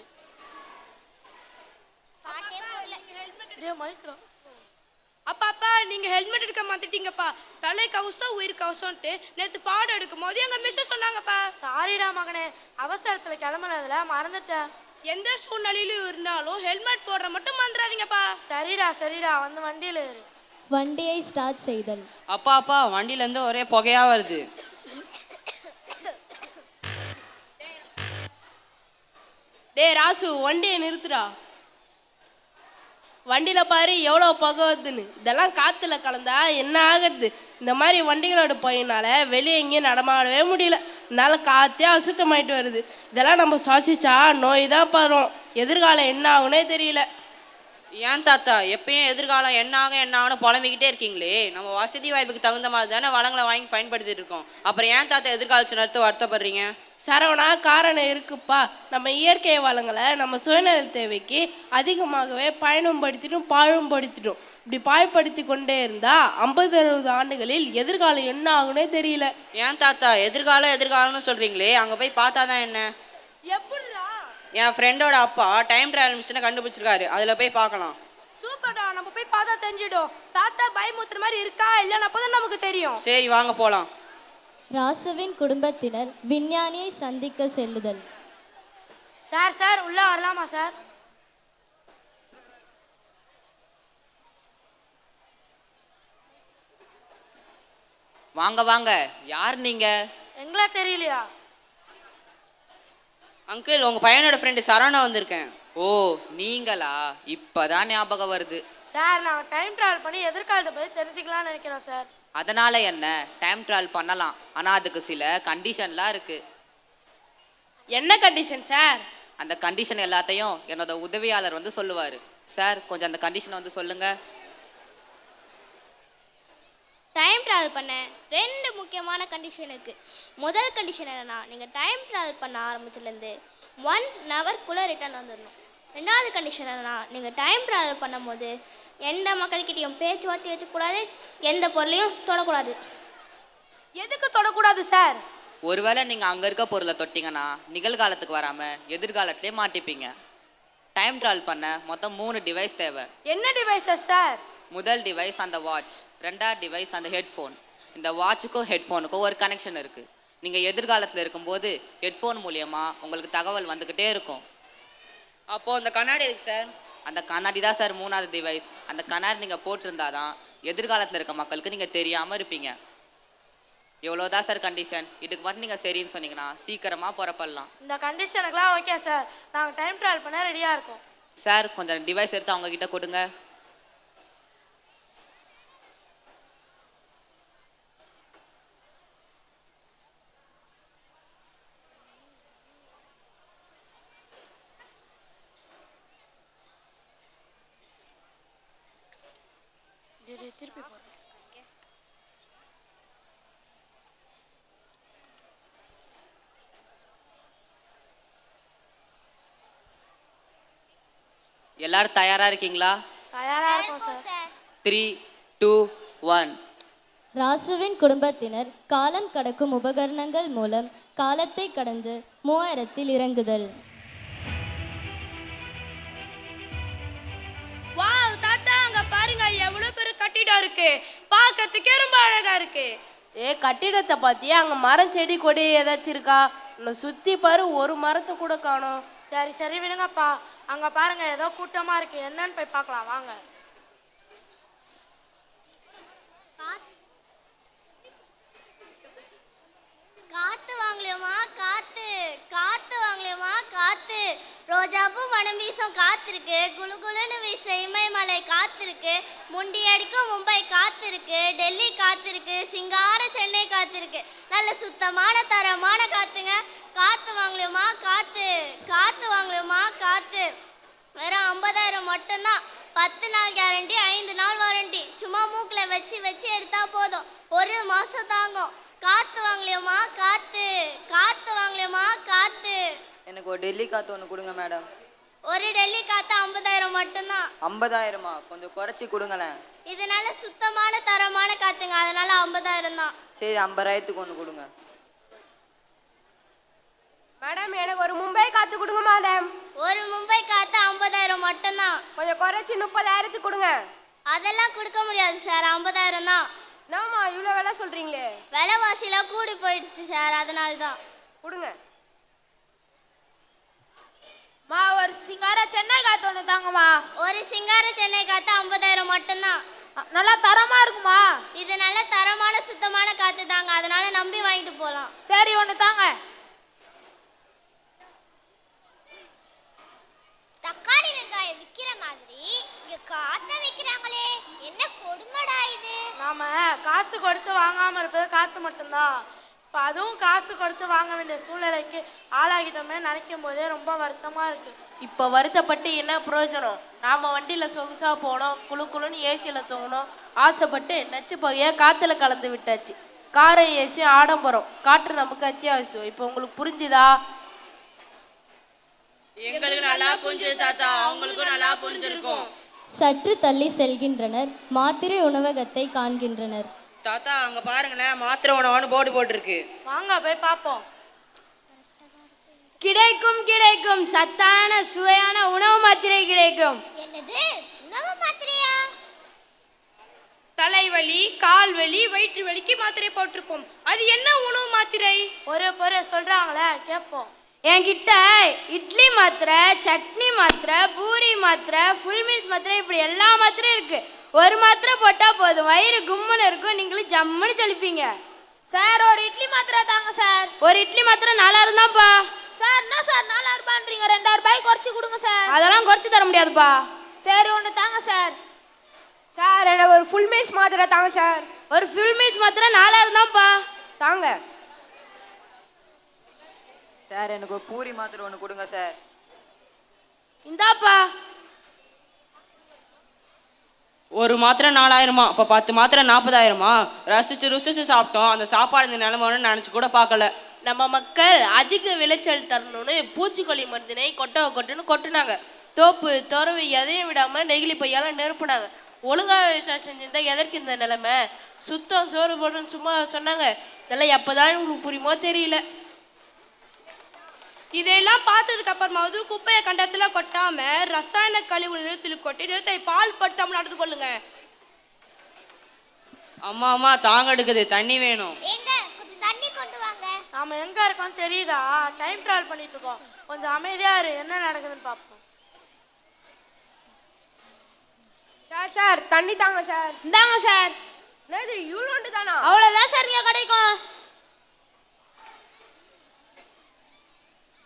அப்பா அப்பா, நீங்க ஹெல்மெட் எடுக்க மாத்திட்டீங்கப்பா. தலை கவசம் உயிர் கவசம்ட்டு நேத்து பாடம் எடுக்கும் போது எங்க மிஸ் சொன்னாங்கப்பா. சாரிடா மகனே, அவசரத்துல கிளம்புனதுல மறந்துட்டேன். எந்த சூழ்நிலையிலும் இருந்தாலும் ஹெல்மெட் போடுற மட்டும் மறந்துடாதீங்கப்பா. சரிடா சரிடா, வந்து வண்டியில ஏறு. வண்டியை ஸ்டார்ட் செய்தல். அப்பா அப்பா, வண்டியில இருந்து ஒரே புகையா வருது. டேய் ராசு, வண்டியை நிறுத்துடா. வண்டியில பாரு எவ்வளோ புகை வருதுன்னு. இதெல்லாம் காத்துல கலந்தா என்ன ஆகுறது? இந்த மாதிரி வண்டிகளோட பையனால வெளியே எங்கேயும் நடமாடவே முடியல. இதனால காற்றே அசுத்தமாயிட்டு வருது. இதெல்லாம் நம்ம சுவாசிச்சா நோய் தான் பரும். எதிர்காலம் என்ன ஆகுனே தெரியல. ஏன் தாத்தா, எப்பயும் எதிர்காலம் என்ன ஆகும்னு புலம்பிக்கிட்டே இருக்கீங்களே? நம்ம வசதி வாய்ப்புக்கு தகுந்த மாதிரி தானே வளங்களை வாங்கி பயன்படுத்திட்டு இருக்கோம். அப்புறம் ஏன் தாத்தா எதிர்காலத்தை நடத்து வருத்தப்படுறீங்க? சரவணா, காரணம் இருக்குப்பா. நம்ம இயற்கை வளங்களை நம்ம சுயநல தேவைக்கு அதிகமாகவே பயனும் படுத்திட்டும் பாழும் படுத்திட்டோம். இப்படி பாழ்படுத்தி கொண்டே இருந்தா 50-60 ஆண்டுகளில் எதிர்காலம் என்ன ஆகுனே தெரியல. ஏன் தாத்தா எதிர்காலம்னு சொல்றீங்களே, அங்க போய் பார்த்தாதான் என்ன? எப்படிடா? என் ஃப்ரெண்டோட அப்பா டைம் டிராவல் மிஷினை கண்டுபிடிச்சிருக்காரு, அதுல போய் பார்க்கலாம். சூப்பர்டா, நம்ம போய் பார்த்தா தெரிஞ்சிடும். தாத்தா பயமுத்துற மாதிரி இருக்கா இல்லைன்னா அப்பதான் நமக்கு தெரியும். சரி வாங்க போலாம். ராசுவின் குடும்பத்தினர் விஞ்ஞானியை சந்திக்க செல்லுதல். சார் உள்ள வரலாமா சார்? வாங்க வாங்க. யார் நீங்க? எங்களா தெரியலையா? அங்கிள் உங்க பையனோட ஃப்ரெண்டு சரவணா வந்திருக்கேன். ஓ நீங்களா? இப்பதான் ஞாபகம் வருது. சார் நான் டைம் டிராவல் பண்ணி எதிர்காலத்தை பற்றி தெரிஞ்சுக்கலாம்னு நினைக்கிறோம் சார். அதனால என்ன, டைம் டிராவல் பண்ணலாம். ஆனா அதுக்கு சில கண்டிஷன்லாம் இருக்கு. என்ன கண்டிஷன் சார்? அந்த கண்டிஷன் எல்லாத்தையும் என்னோட உதவியாளர் வந்து சொல்லுவாரு. சார் கொஞ்சம் அந்த கண்டிஷனை வந்து சொல்லுங்க. டைம் ட்ராவல் பண்ண 2 முக்கியமான கண்டிஷன் இருக்குது. முதல் கண்டிஷன் என்னென்னா, நீங்கள் டைம் ட்ராவல் பண்ண ஆரம்பிச்சிலேருந்து 1 ஹவர்க்குள்ளே ரிட்டர்ன் வந்துடணும். ரெண்டாவது கண்டிஷன் என்னென்னா, நீங்கள் டைம் ட்ராவல் பண்ணும்போது எந்த மக்கள்கிட்டையும் பேச்சுவார்த்தை வச்சுக்கூடாது, எந்த பொருளையும் தொடக்கூடாது. எதுக்கு தொடக்கூடாது சார்? ஒருவேளை நீங்க அங்க இருக்க பொருளை தொட்டிங்கன்னா நிகழ்காலத்துக்கு வராம எதிர்காலத்திலே மாட்டிப்பீங்க. டைம் டிராவல் பண்ண மொத்தம் 3 டிவைஸ் தேவை. என்ன டிவைஸஸ் சார்? முதல் டிவைஸ் அந்த வாட்ச், ரெண்டாவது டிவைஸ் அந்த ஹெட்ஃபோன். இந்த வாட்சுக்கும் ஹெட்ஃபோனுக்கும் ஒரு கனெக்ஷன் இருக்கு. நீங்க எதிர்காலத்தில் இருக்கும்போது ஹெட்ஃபோன் மூலியமா உங்களுக்கு தகவல் வந்துக்கிட்டே இருக்கும். அப்போ அந்த கண்ணாடி எதுக்கு சார்? அந்த கண்ணாடி தான் சார் 3வது டிவைஸ். அந்த கண்ணாடி நீங்கள் போட்டிருந்தாதான் எதிர்காலத்தில் இருக்க மக்களுக்கு நீங்கள் தெரியாமல் இருப்பீங்க. எவ்வளோதான் சார் கண்டிஷன். இதுக்கு மட்டும் நீங்கள் சரின்னு சொன்னீங்கன்னா சீக்கிரமாக புறப்படலாம். இந்த கண்டிஷனுக்குலாம் ஓகே சார், நாங்கள் டைம் ட்ராவல் பண்ண ரெடியாக இருக்கோம். சார் கொஞ்சம் டிவைஸ் எடுத்து அவங்க கிட்ட கொடுங்க. திருப்பி போகிறேன். எல்லாரும் தயாரா இருக்கீங்களா? தயாரா இருக்கோம் சார். 3, 2, 1. ராசுவின் குடும்பத்தினர் காலம் கடக்கும் உபகரணங்கள் மூலம் காலத்தை கடந்து 3000ல் இறங்குதல். வாவ் தாத்தா, அங்க பாருங்க எவ்வளவு பெரிய கட்டிடம் இருக்கு. பார்க்கிறதுக்கே ரொம்ப அழகா இருக்கு. கட்டிடத்தை பார்த்தியா? அங்கே மரம் செடி கொடி ஏதாச்சும் இருக்கா? இன்னும் சுற்றி பாரு, ஒரு மரத்தை கூட காணோம். சரி விடுங்கப்பா. அங்க பாருங்க ஏதோ கூட்டமா இருக்கு, என்னன்னு போய் பார்க்கலாம் வாங்க. காத்து வாங்கலையுமா காத்து, காத்து வாங்கலையுமா காத்து. ரோஜாப்பூ மனம் வீசும் காத்திருக்கு, குளு குளுன்னு வீசுற இமயமலை காத்திருக்கு, முண்டி அடிக்கும் மும்பை காத்திருக்கு, டெல்லி காத்திருக்கு, சிங்கார சென்னை காத்திருக்கு. நல்ல சுத்தமான தரமான காத்துங்க. காத்து வாங்கலையுமா காத்து, காத்து வாங்கலையுமா காத்து. வெறும் 50,000 மட்டும்தான். 10 நாள் கேரண்டி, 5 நாள் வாரண்டி. சும்மா மூக்கில் வச்சு எடுத்தா போதும், 1 மாசம் தாங்கும். காத்து வாங்கலையுமா காத்து, காத்து வாங்கலையுமா காத்து. எனக்கு ஒரு டெல்லி காற்று ஒன்று கொடுங்க மேடம். ஒரு டெல்லி காத்து 50,000 மட்டும்தான். 50,000மா? கொஞ்சம் குறைச்சி கொடுங்களேன். இது நல்ல சுத்தமான தரமான காத்துங்க, அதனால 50,000 தான். சரி 50,000க்கு ஒன்று கொடுங்க மேடம். எனக்கு ஒரு மும்பை காத்து கொடுங்க மேடம். ஒரு மும்பை காத்து 50,000 மட்டும்தான். கொஞ்சம் குறைச்சி 30,000க்கு கொடுங்க. அதெல்லாம் கொடுக்க முடியாது சார், 50,000 தான். என்னம்மா இவ்வளோ விலை சொல்றீங்களே? விலைவாசிலாம் கூடி போயிடுச்சு சார், அதனால தான். கொடுங்க. மா ஒரு சிங்கார சென்னை காத்து ஒன்று தாங்கம்மா. ஒரு சிங்கார சென்னை காத்து 50,000 மட்டும்தான். நல்லா தரமா இருக்குமா? இது நல்ல தரமான சுத்தமான காத்து தாங்க, அதனால நம்பி வாங்கிட்டு போகலாம். சரி ஒன்று தாங்க. தக்காளி வெங்காயம் விக்கிற மாதிரி இங்க காத்த விக்கிறாங்களே, என்ன கொடுங்கடா இது. நாம காசு கொடுத்து வாங்காம இருப்பது காத்து மட்டும்தான். இப்போ அதுவும் காசு கொடுத்து வாங்க வேண்டிய சூழ்நிலைக்கு ஆளாகிட்டோமே நினைக்கும் போதே ரொம்ப வருத்தமா இருக்கு. இப்போ வருத்தப்பட்டு என்ன பிரயோஜனம்? நாம் வண்டியில் சொகுசாக போனோம், குழு குழுன்னு ஏசியில் தூங்கணும், ஆசைப்பட்டு நச்சு பகையை காற்றுல கலந்து விட்டாச்சு. காரம் ஏசி ஆடம்பரம், காற்று நமக்கு அத்தியாவசியம். இப்போ உங்களுக்கு புரிஞ்சுதா? எங்களுக்கு நல்லா புரிஞ்சது தாத்தா, அவங்களுக்கும் நல்லா புரிஞ்சிருக்கும். சற்று தள்ளி செல்கின்றனர். மாத்திரை உணவகத்தை காண்கின்றனர். தாத்தா அங்க பாருங்களேன், மாத்திரை உணவான்னு போர்டு போட்டிருக்கு. வாங்க போய் பார்ப்போம். கிடைக்கும் கிடைக்கும், சத்தான சுவையான உணவு மாத்திரை கிடைக்கும். என்னது உணவு மாத்திரை தலைவலி, கால்வலி, வயிற்று வலிக்கு மாத்திரை போட்டிருப்போம். அது என்ன உணவு மாத்திரை? ஒரு சொல்றாங்களே கேட்போம். என்கிட்ட இட்லி மாத்திரை, சட்னி மாத்திரை, பூரி மாத்திரை, ஃபுல் மீல்ஸ் மாத்திரை, இப்படி எல்லா மாத்திரையும் இருக்கு. ஒரு மாத்திரை போட்டா போதும், வயிறு கும்முன்னு இருக்கும், நீங்களும் ஜம்முன்னு செழிப்பீங்க. சார் ஒரு இட்லி மாத்திரை தாங்க சார். ஒரு இட்லி மாத்திரை 4000 தான்ப்பா. சார் என்ன சார் 4000 ரூபான்றீங்க? 2000 ரூபாய் குறைச்சி கொடுங்க சார். அதெல்லாம் குறைச்சி தர முடியாதுப்பா. சரி ஒன்று தாங்க சார். சார் எனக்கு ஒரு ஃபுல் மீல்ஸ் மாத்திரை தாங்க சார். ஒரு ஃபுல் மீல்ஸ் மாத்திரை 4000 தான்ப்பா. தாங்க சார். எனக்கு ஒரு பூரி மாத்திரை ஒன்று கொடுங்க சார். இந்தாப்பா. ஒரு மாத்திரை 4000மா? அப்போ 10 மாத்திரை 40,000மா? ருசிச்சு சாப்பிட்டோம். அந்த சாப்பாடு இந்த நிலைமைன்னு நினச்சி கூட பார்க்கல. நம்ம மக்கள் அதிக விளைச்சல் தரணும்னு பூச்சிக்கொல்லி மருந்தினை கொட்டுன்னு கொட்டுனாங்க. தோப்பு துறவு எதையும் விடாம நெகிழி பையால நெருப்புனாங்க. ஒழுங்கா விவசாயம் செஞ்சிருந்தா எதற்கு இந்த நிலைமை? சுத்தம் சோறு போடணும்னு சும்மா சொன்னாங்க. இதெல்லாம் எப்போதான் உங்களுக்கு புரியுமோ தெரியல. இதையெல்லாம் பார்த்ததுக்கு அப்புறமாவது குப்பையை கண்டத்துல கொட்டாம ரசாயன கழிவு நிலத்தில் கொட்டி நிலத்தை பால் படுத்தாம நடந்து கொள்ளுங்க. அம்மா தாங்க எடுக்குது, தண்ணி வேணும். தண்ணி கொண்டு வாங்க. நாம எங்க இருக்கோம் தெரியுதா? டைம் டிராவல் பண்ணிட்டு இருக்கோம். கொஞ்சம் அமைதியா இரு, என்ன நடக்குதுன்னு பார்ப்போம். சார் தண்ணி தாங்க சார். இந்தாங்க சார். என்னது இவ்வளோண்டு தானா? அவ்வளோதான் சார் இங்கே கிடைக்கும்.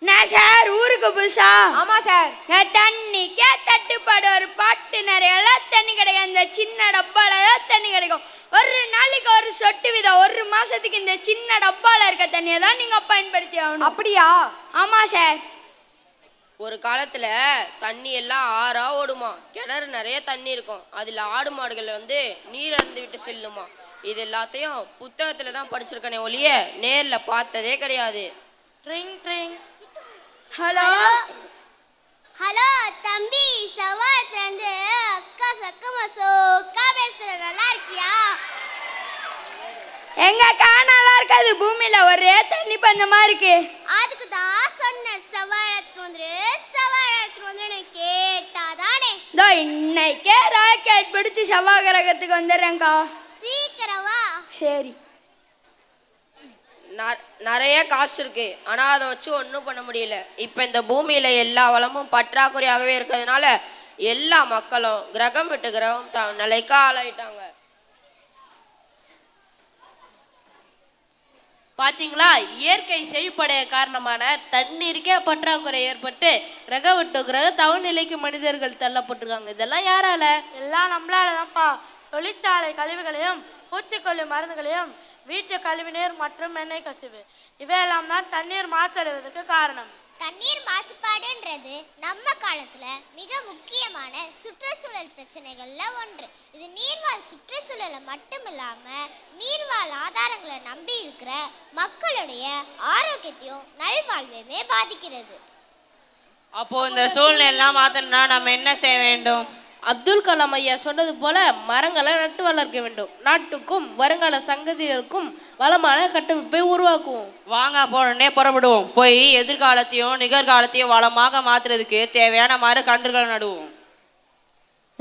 நான் சார் ஊருக்கு புதுசா? ஆமா சார். தண்ணிக்கே தட்டுப்பாடு. ஒரு பாட்டு நிறைய தண்ணி கிடைக்கும். இந்த சின்ன டப்பால தண்ணி கிடைக்கும். ஒரு நாளைக்கு ஒரு சொட்டு வீதம். ஒரு மாசத்துக்கு இந்த சின்ன டப்பால இருக்க தண்ணியை தான் நீங்க பயன்படுத்தி ஆகணும். அப்படியா? ஆமா சார். ஒரு காலத்துல தண்ணி எல்லாம் ஆறா ஓடுமா. கிணறு நிறைய தண்ணி இருக்கும். அதுல ஆடு மாடுகள் நீர் அருந்து விட்டு செல்லுமா. இது எல்லாத்தையும் புத்தகத்துல தான் படிச்சிருக்கனே ஒழிய நேர்ல பார்த்ததே கிடையாது. Drink drink. ஹலோ ஹலோ தம்பி, சவாத்துல இருந்து அக்கா சக்கமா சோக்கா பேசுற. நல்லா இருக்கியா? எங்க நல்லா இருக்காது. பூமியில ஒரே தண்ணி பஞ்சமா இருக்கு. அதுக்கு தான் சொன்ன சவாலத்துல வந்து கேட்டாதானே. இதோ இன்னைக்கே ராக்கெட் பிடிச்சு செவ்வாய் கிரகத்துக்கு வந்துடுறேங்க்கா. சீக்கிரம் வா. சரி. நிறைய காசு இருக்கு, ஆனா அதை வச்சு ஒன்றும் பண்ண முடியல. இப்ப இந்த பூமியில எல்லா வளமும் பற்றாக்குறையாகவே இருக்கிறதுனால எல்லா மக்களும் கிரகம் விட்டு கிரகம் நிலைக்கு ஆளாயிட்டாங்க. பாத்தீங்களா? இயற்கை செழிப்படைய காரணமான தண்ணீருக்கே பற்றாக்குறை ஏற்பட்டு கிரக விட்டு கிரகம் தவநிலைக்கு மனிதர்கள் தள்ளப்பட்டிருக்காங்க. இதெல்லாம் யாரால? எல்லாம் நம்மளால தான்ப்பா. தொழிற்சாலை கழிவுகளையும் பூச்சிக்கொல்லி மருந்துகளையும், வீட்டு கழிவுநீர் மற்றும் எண்ணெய் கசிவு, இவையெல்லாம் தான் தண்ணீர் மாசடைவதற்கு காரணம். தண்ணீர் மாசுபாடுன்றது நம்ம காலத்துல மிக முக்கியமான சுற்றுச்சூழல் பிரச்சனைகள்ல ஒன்று. இது நீர்வாழ் சுற்றுச்சூழலை மட்டும் இல்லாம நீர்வாழ் ஆதாரங்களை நம்பி இருக்கிற மக்களுடைய ஆரோக்கியத்தையும் நல்வாழ்வையுமே பாதிக்கிறது. அப்போ இந்த சூழ்நிலை மாத்தணும்னா நம்ம என்ன செய்ய வேண்டும்? அப்துல் கலாம் ஐயா சொன்னது போல மரங்களை நட்டு வளர்க்க வேண்டும். நாட்டுக்கும் வருங்கால சங்கதியினருக்கும் வளமான கட்டமைப்பை உருவாக்குவோம். வாங்க உடனே புறப்படுவோம். போய் எதிர்காலத்தையும் நிகழ்காலத்தையும் வளமாக மாற்றுறதுக்கு தேவையான மரக்கன்றுகளை நடுவோம்.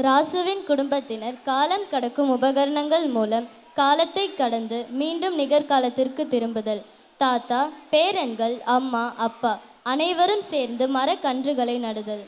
ராசுவின் குடும்பத்தினர் காலம் கடக்கும் உபகரணங்கள் மூலம் காலத்தை கடந்து மீண்டும் நிகழ்காலத்திற்கு திரும்புதல். தாத்தா, பேரன்கள், அம்மா, அப்பா அனைவரும் சேர்ந்து மரக்கன்றுகளை நடுதல்.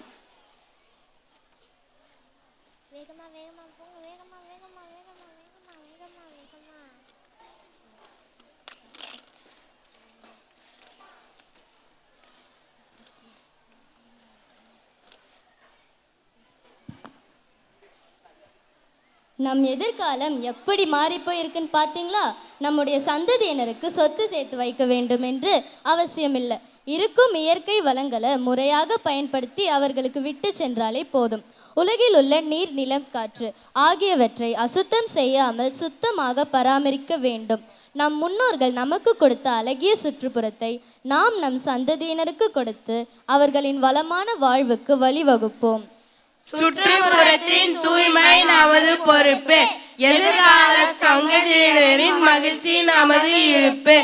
நம் எதிர்காலம் எப்படி மாறிப்போய் இருக்குன்னு பார்த்தீங்களா? நம்முடைய சந்ததியினருக்கு சொத்து சேர்த்து வைக்க வேண்டும் என்று அவசியமில்லை. இருக்கும் இயற்கை வளங்களை முறையாக பயன்படுத்தி அவர்களுக்கு விட்டு சென்றாலே போதும். உலகில் உள்ள நீர், நிலம், காற்று ஆகியவற்றை அசுத்தம் செய்யாமல் சுத்தமாக பராமரிக்க வேண்டும். நம் முன்னோர்கள் நமக்கு கொடுத்த அழகிய சுற்றுப்புறத்தை நாம் நம் சந்ததியினருக்கு கொடுத்து அவர்களின் வளமான வாழ்வுக்கு வழிவகுப்போம். சுற்றுப்புறத்தின் தூய்மை நமது பொறுப்பு. எதிர்கால சங்கதியினரின் மகிழ்ச்சி நமது இருப்பு.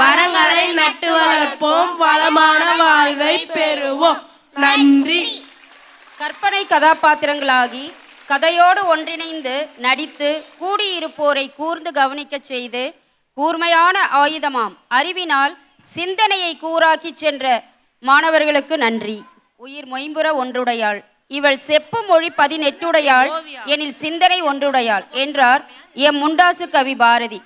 மரங்களை நட்டு வளர்ப்போம், வளமான வாழ்வை பெறுவோம். நன்றி. கற்பனை கதாபாத்திரங்களாகி கதையோடு ஒன்றிணைந்து நடித்து கூடியிருப்போரை கூர்ந்து கவனிக்கச் செய்து கூர்மையான ஆயுதமாம் அறிவினால் சிந்தனையை கூறாக்கி சென்ற மாணவர்களுக்கு நன்றி. உயிர் மொயம்புற ஒன்றுடையாள், இவள் செப்பு மொழி 18 எனில் சிந்தனை ஒன்றுடையாள் என்றார் எம் முண்டாசு கவி பாரதி.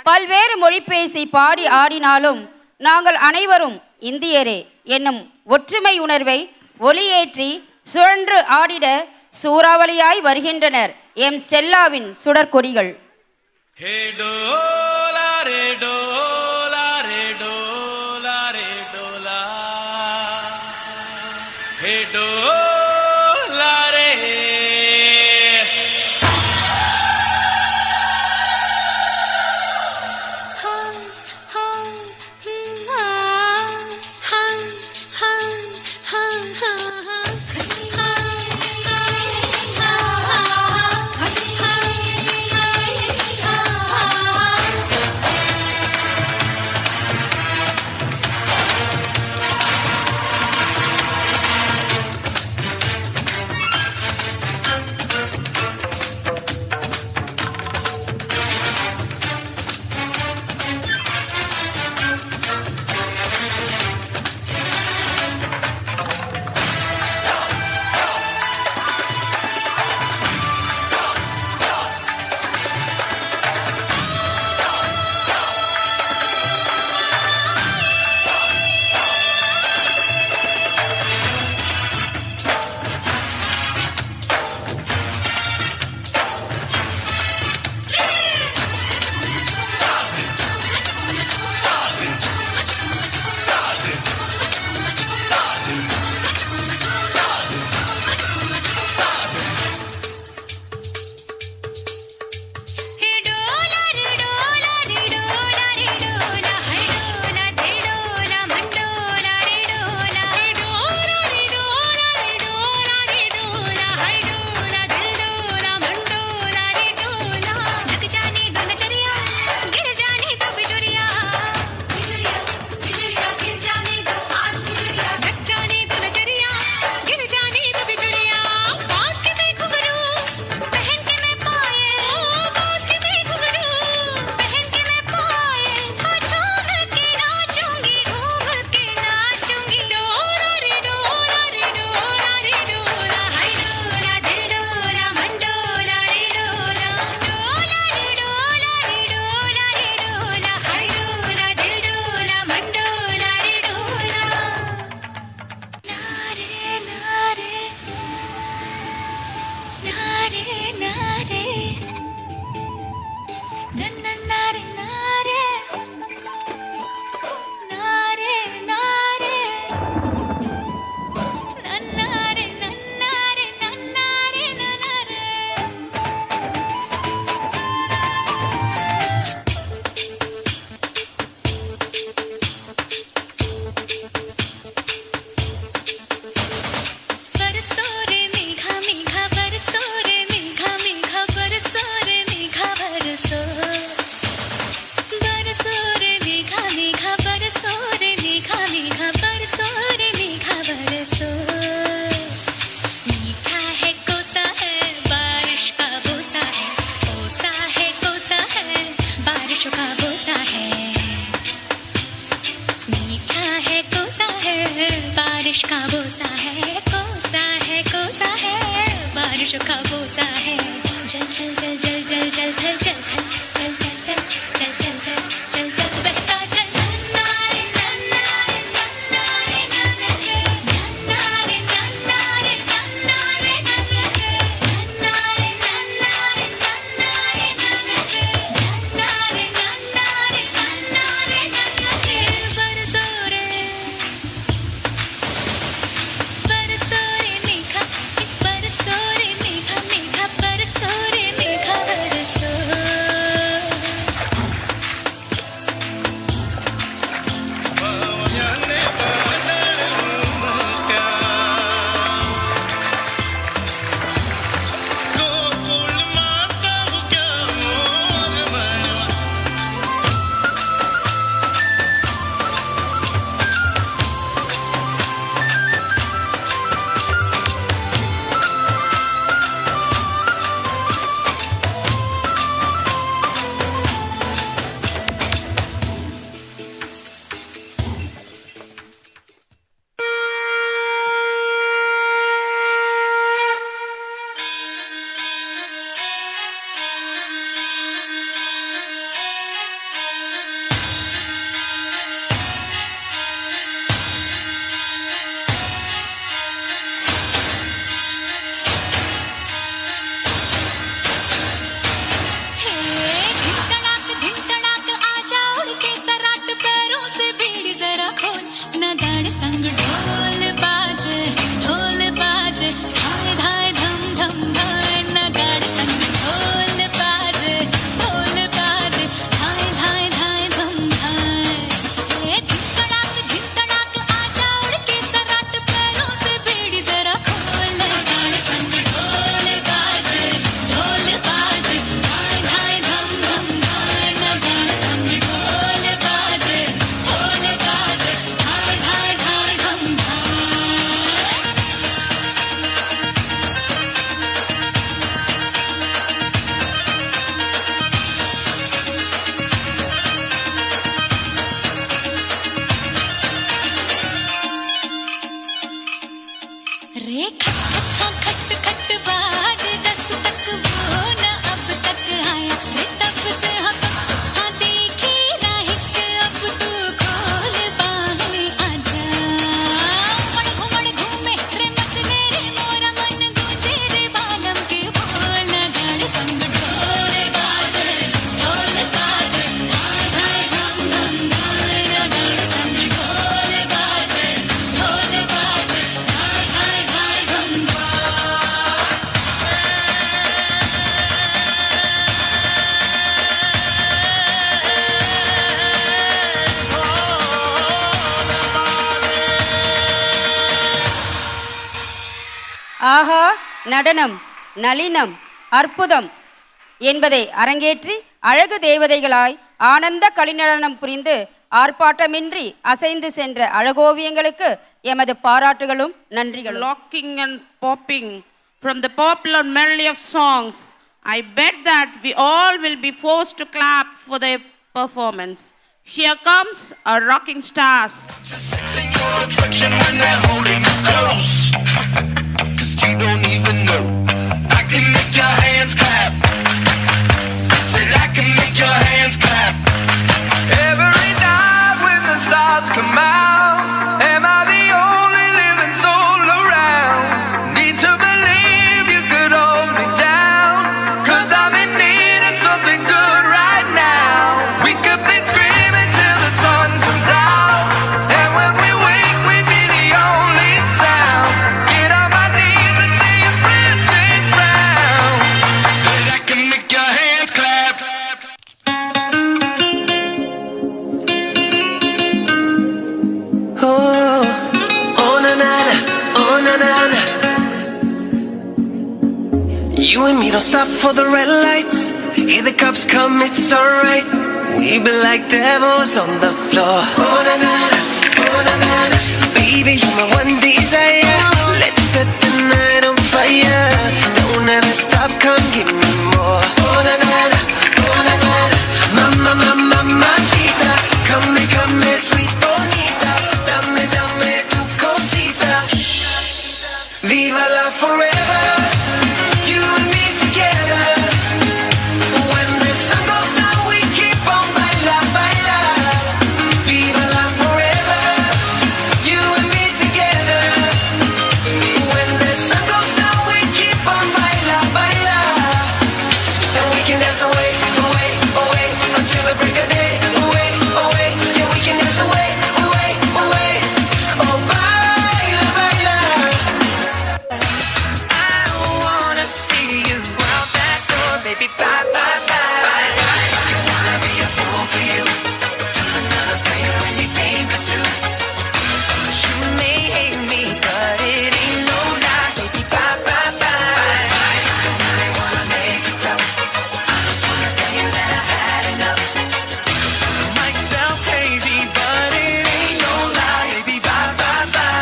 பல்வேறு மொழி பேசி பாடி ஆடினாலும் நாங்கள் அனைவரும் இந்தியரே என்னும் ஒற்றுமை உணர்வை ஒளியேற்றி சுழன்று ஆடிட சூறாவளியாய் வருகின்றனர் எம் ஸ்டெல்லாவின் சுடற்கொடிகள். बारिश का बोसा है कोसा है कोसा है बारिशों का बोसा है जल जल जल जल जल जल थल जल थल चल चल चल चल चल चल चल चल बहता चल नारे नारे नारे नारे नारे नारे नारे बरसो रे मेघा ஆஹா நடனம் நளினம் அற்புதம் என்பதை அரங்கேற்றி அழகு தேவதைகளாய் ஆனந்த களிநடனம் புரிந்து ஆர்ப்பாட்டமின்றி அசைந்து சென்ற அழகோவியங்களுக்கு எமது பாராட்டுகளும் நன்றிகளும். Locking and popping from the popular medley of songs, I bet that we all will be forced to clap for their performance. Here comes our rocking stars. When they're holding you close, 'cause you don't even know. I can make your hands clap. Said I can make your hands clap. Every night when the stars come out, am I the only living soul around? Need to believe you could hold me down, 'cause I'm in need of something good right now. We could be screaming till the sun comes out, and when we wake we'd be the only sound. Get on my knees and say your friend change round. But I can make your hands clap. Oh, oh na na na, oh na na na. You and me don't stop for the red lights. Hear the cops come, it's alright. We be like devils on the floor. Oh na na na, oh na na na. Baby, you're my one desire. Let's set the night on fire. Don't ever stop, come give me more. Oh na na na, oh na na na. Mama, mama, mamacita. Come me, sweet bonita. Dame, dame tu cosita. Viva la forever. You and me together. When the sun goes down, we keep on baila, baila. Viva la forever. You and me together. When the sun goes down, we keep on baila, baila. And we can dance away, away, away until the break of day. Away, away, yeah, we can dance away, away, away. Oh, baila, baila. I wanna see you out that door, baby. Bye, bye, bye. Don't wanna be a fool for you. Just another player in your game for two. You may hate me, but it ain't no lie, baby. Bye, bye, bye. Don't really wanna make it tough. I just wanna tell you that I had enough. It might sound crazy, but it ain't no lie, baby. Bye, bye, bye.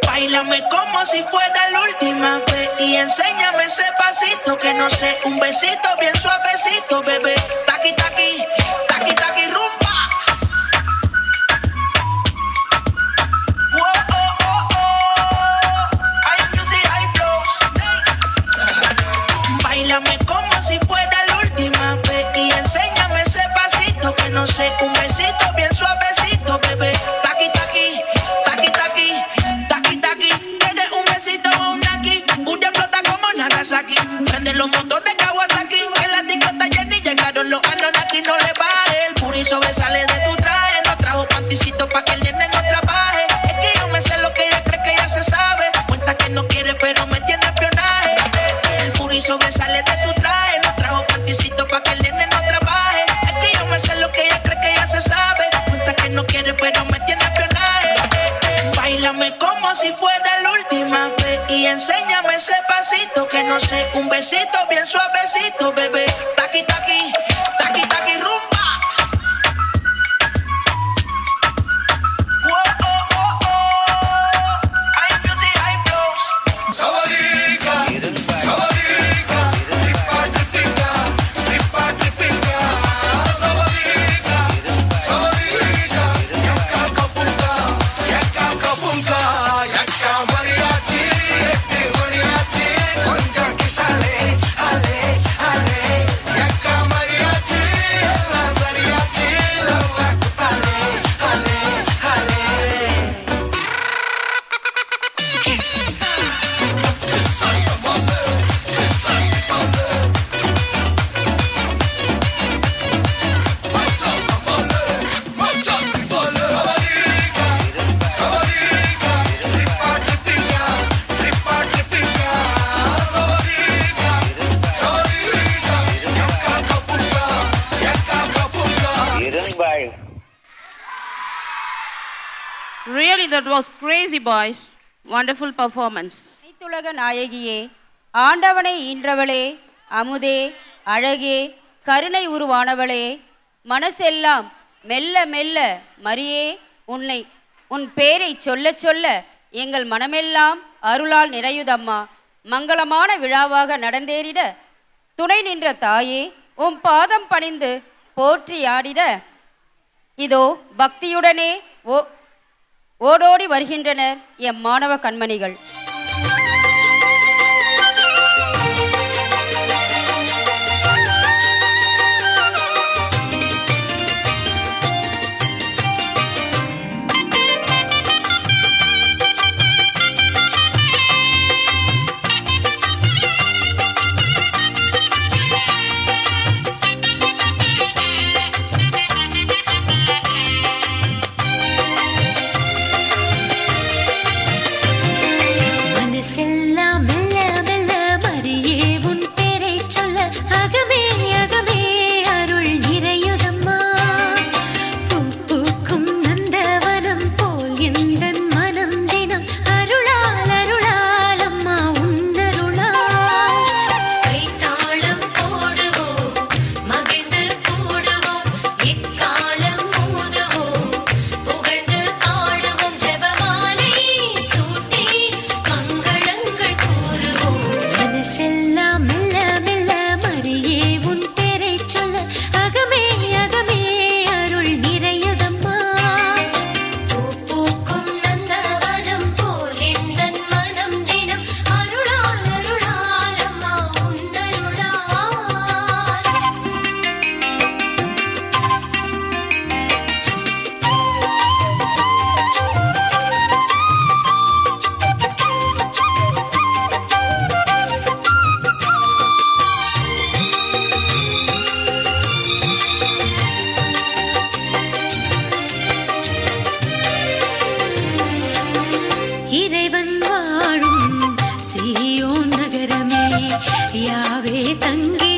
Báilame como si fuera la última vez y enséñame ese pasito que no sé, un besito bien suavecito, bebé. Taqui, taqui, taqui, taqui, rumba. Whoa, oh, oh, oh. Hay music, hay flows. Báilame como si fuera la última vez y enséñame ese pasito que no sé, un besito bien suavecito, bebé. Taqui, taqui, taqui, taqui, taqui, taqui. Tienes un besito o un aquí, una explota como Nagasaki. Prende los motores Kawasaki, que la disco está llena y llegaron los Anunnaki. No le baje, el puri sobresale de tu traje. No trajo panticito pa' que el nene no trabaje. Es que yo me sé lo que ella cree que ya se sabe. Cuenta que no quiere pero me tiene espionaje. El puri sobresale de tu traje. No trajo panticito pa' que el nene no trabaje. Es que yo me sé lo que ella cree que ya se sabe. Cuenta que no quiere pero me tiene espionaje. Báilame como si fuera la última vez y enséñame ese pasito que no sé, un besito bien suavecito, bebé. Taqui, taqui, taqui, taqui, rumba. Whoa, oh, oh, oh. Hay music, hay flows. Sabadica, sabadica, tripa, tripica, tripa, tripica. Sabadica, sabadica, yaka kapunka, yaka kapunka, yaka mariachi, mariachi, conga que sale, ale, ale, yaka mariachi, la that was crazy, boys. Wonderful performance. அனைத்துலக நாயகியே, ஆண்டவனை ஈன்றவளே, அமுதே, அழகே, கருணை உருவானவளே, மனசெல்லாம் மெல்ல மெல்ல மரியே, உன் பேரை சொல்ல சொல்ல எங்கள் மனமெல்லாம் அருளால் நிறையுதம்மா. மங்களமான விழாவாக நடந்தேறிட துணை நின்ற தாயே, உன் பாதம் பணிந்து போற்றி ஆடிட இதோ பக்தியுடனே ஓடோடி வருகின்றனர் எம் மாணவ கண்மணிகள். இறைவன் வாழும் சீயோன் நகரமே, யாவே தங்கி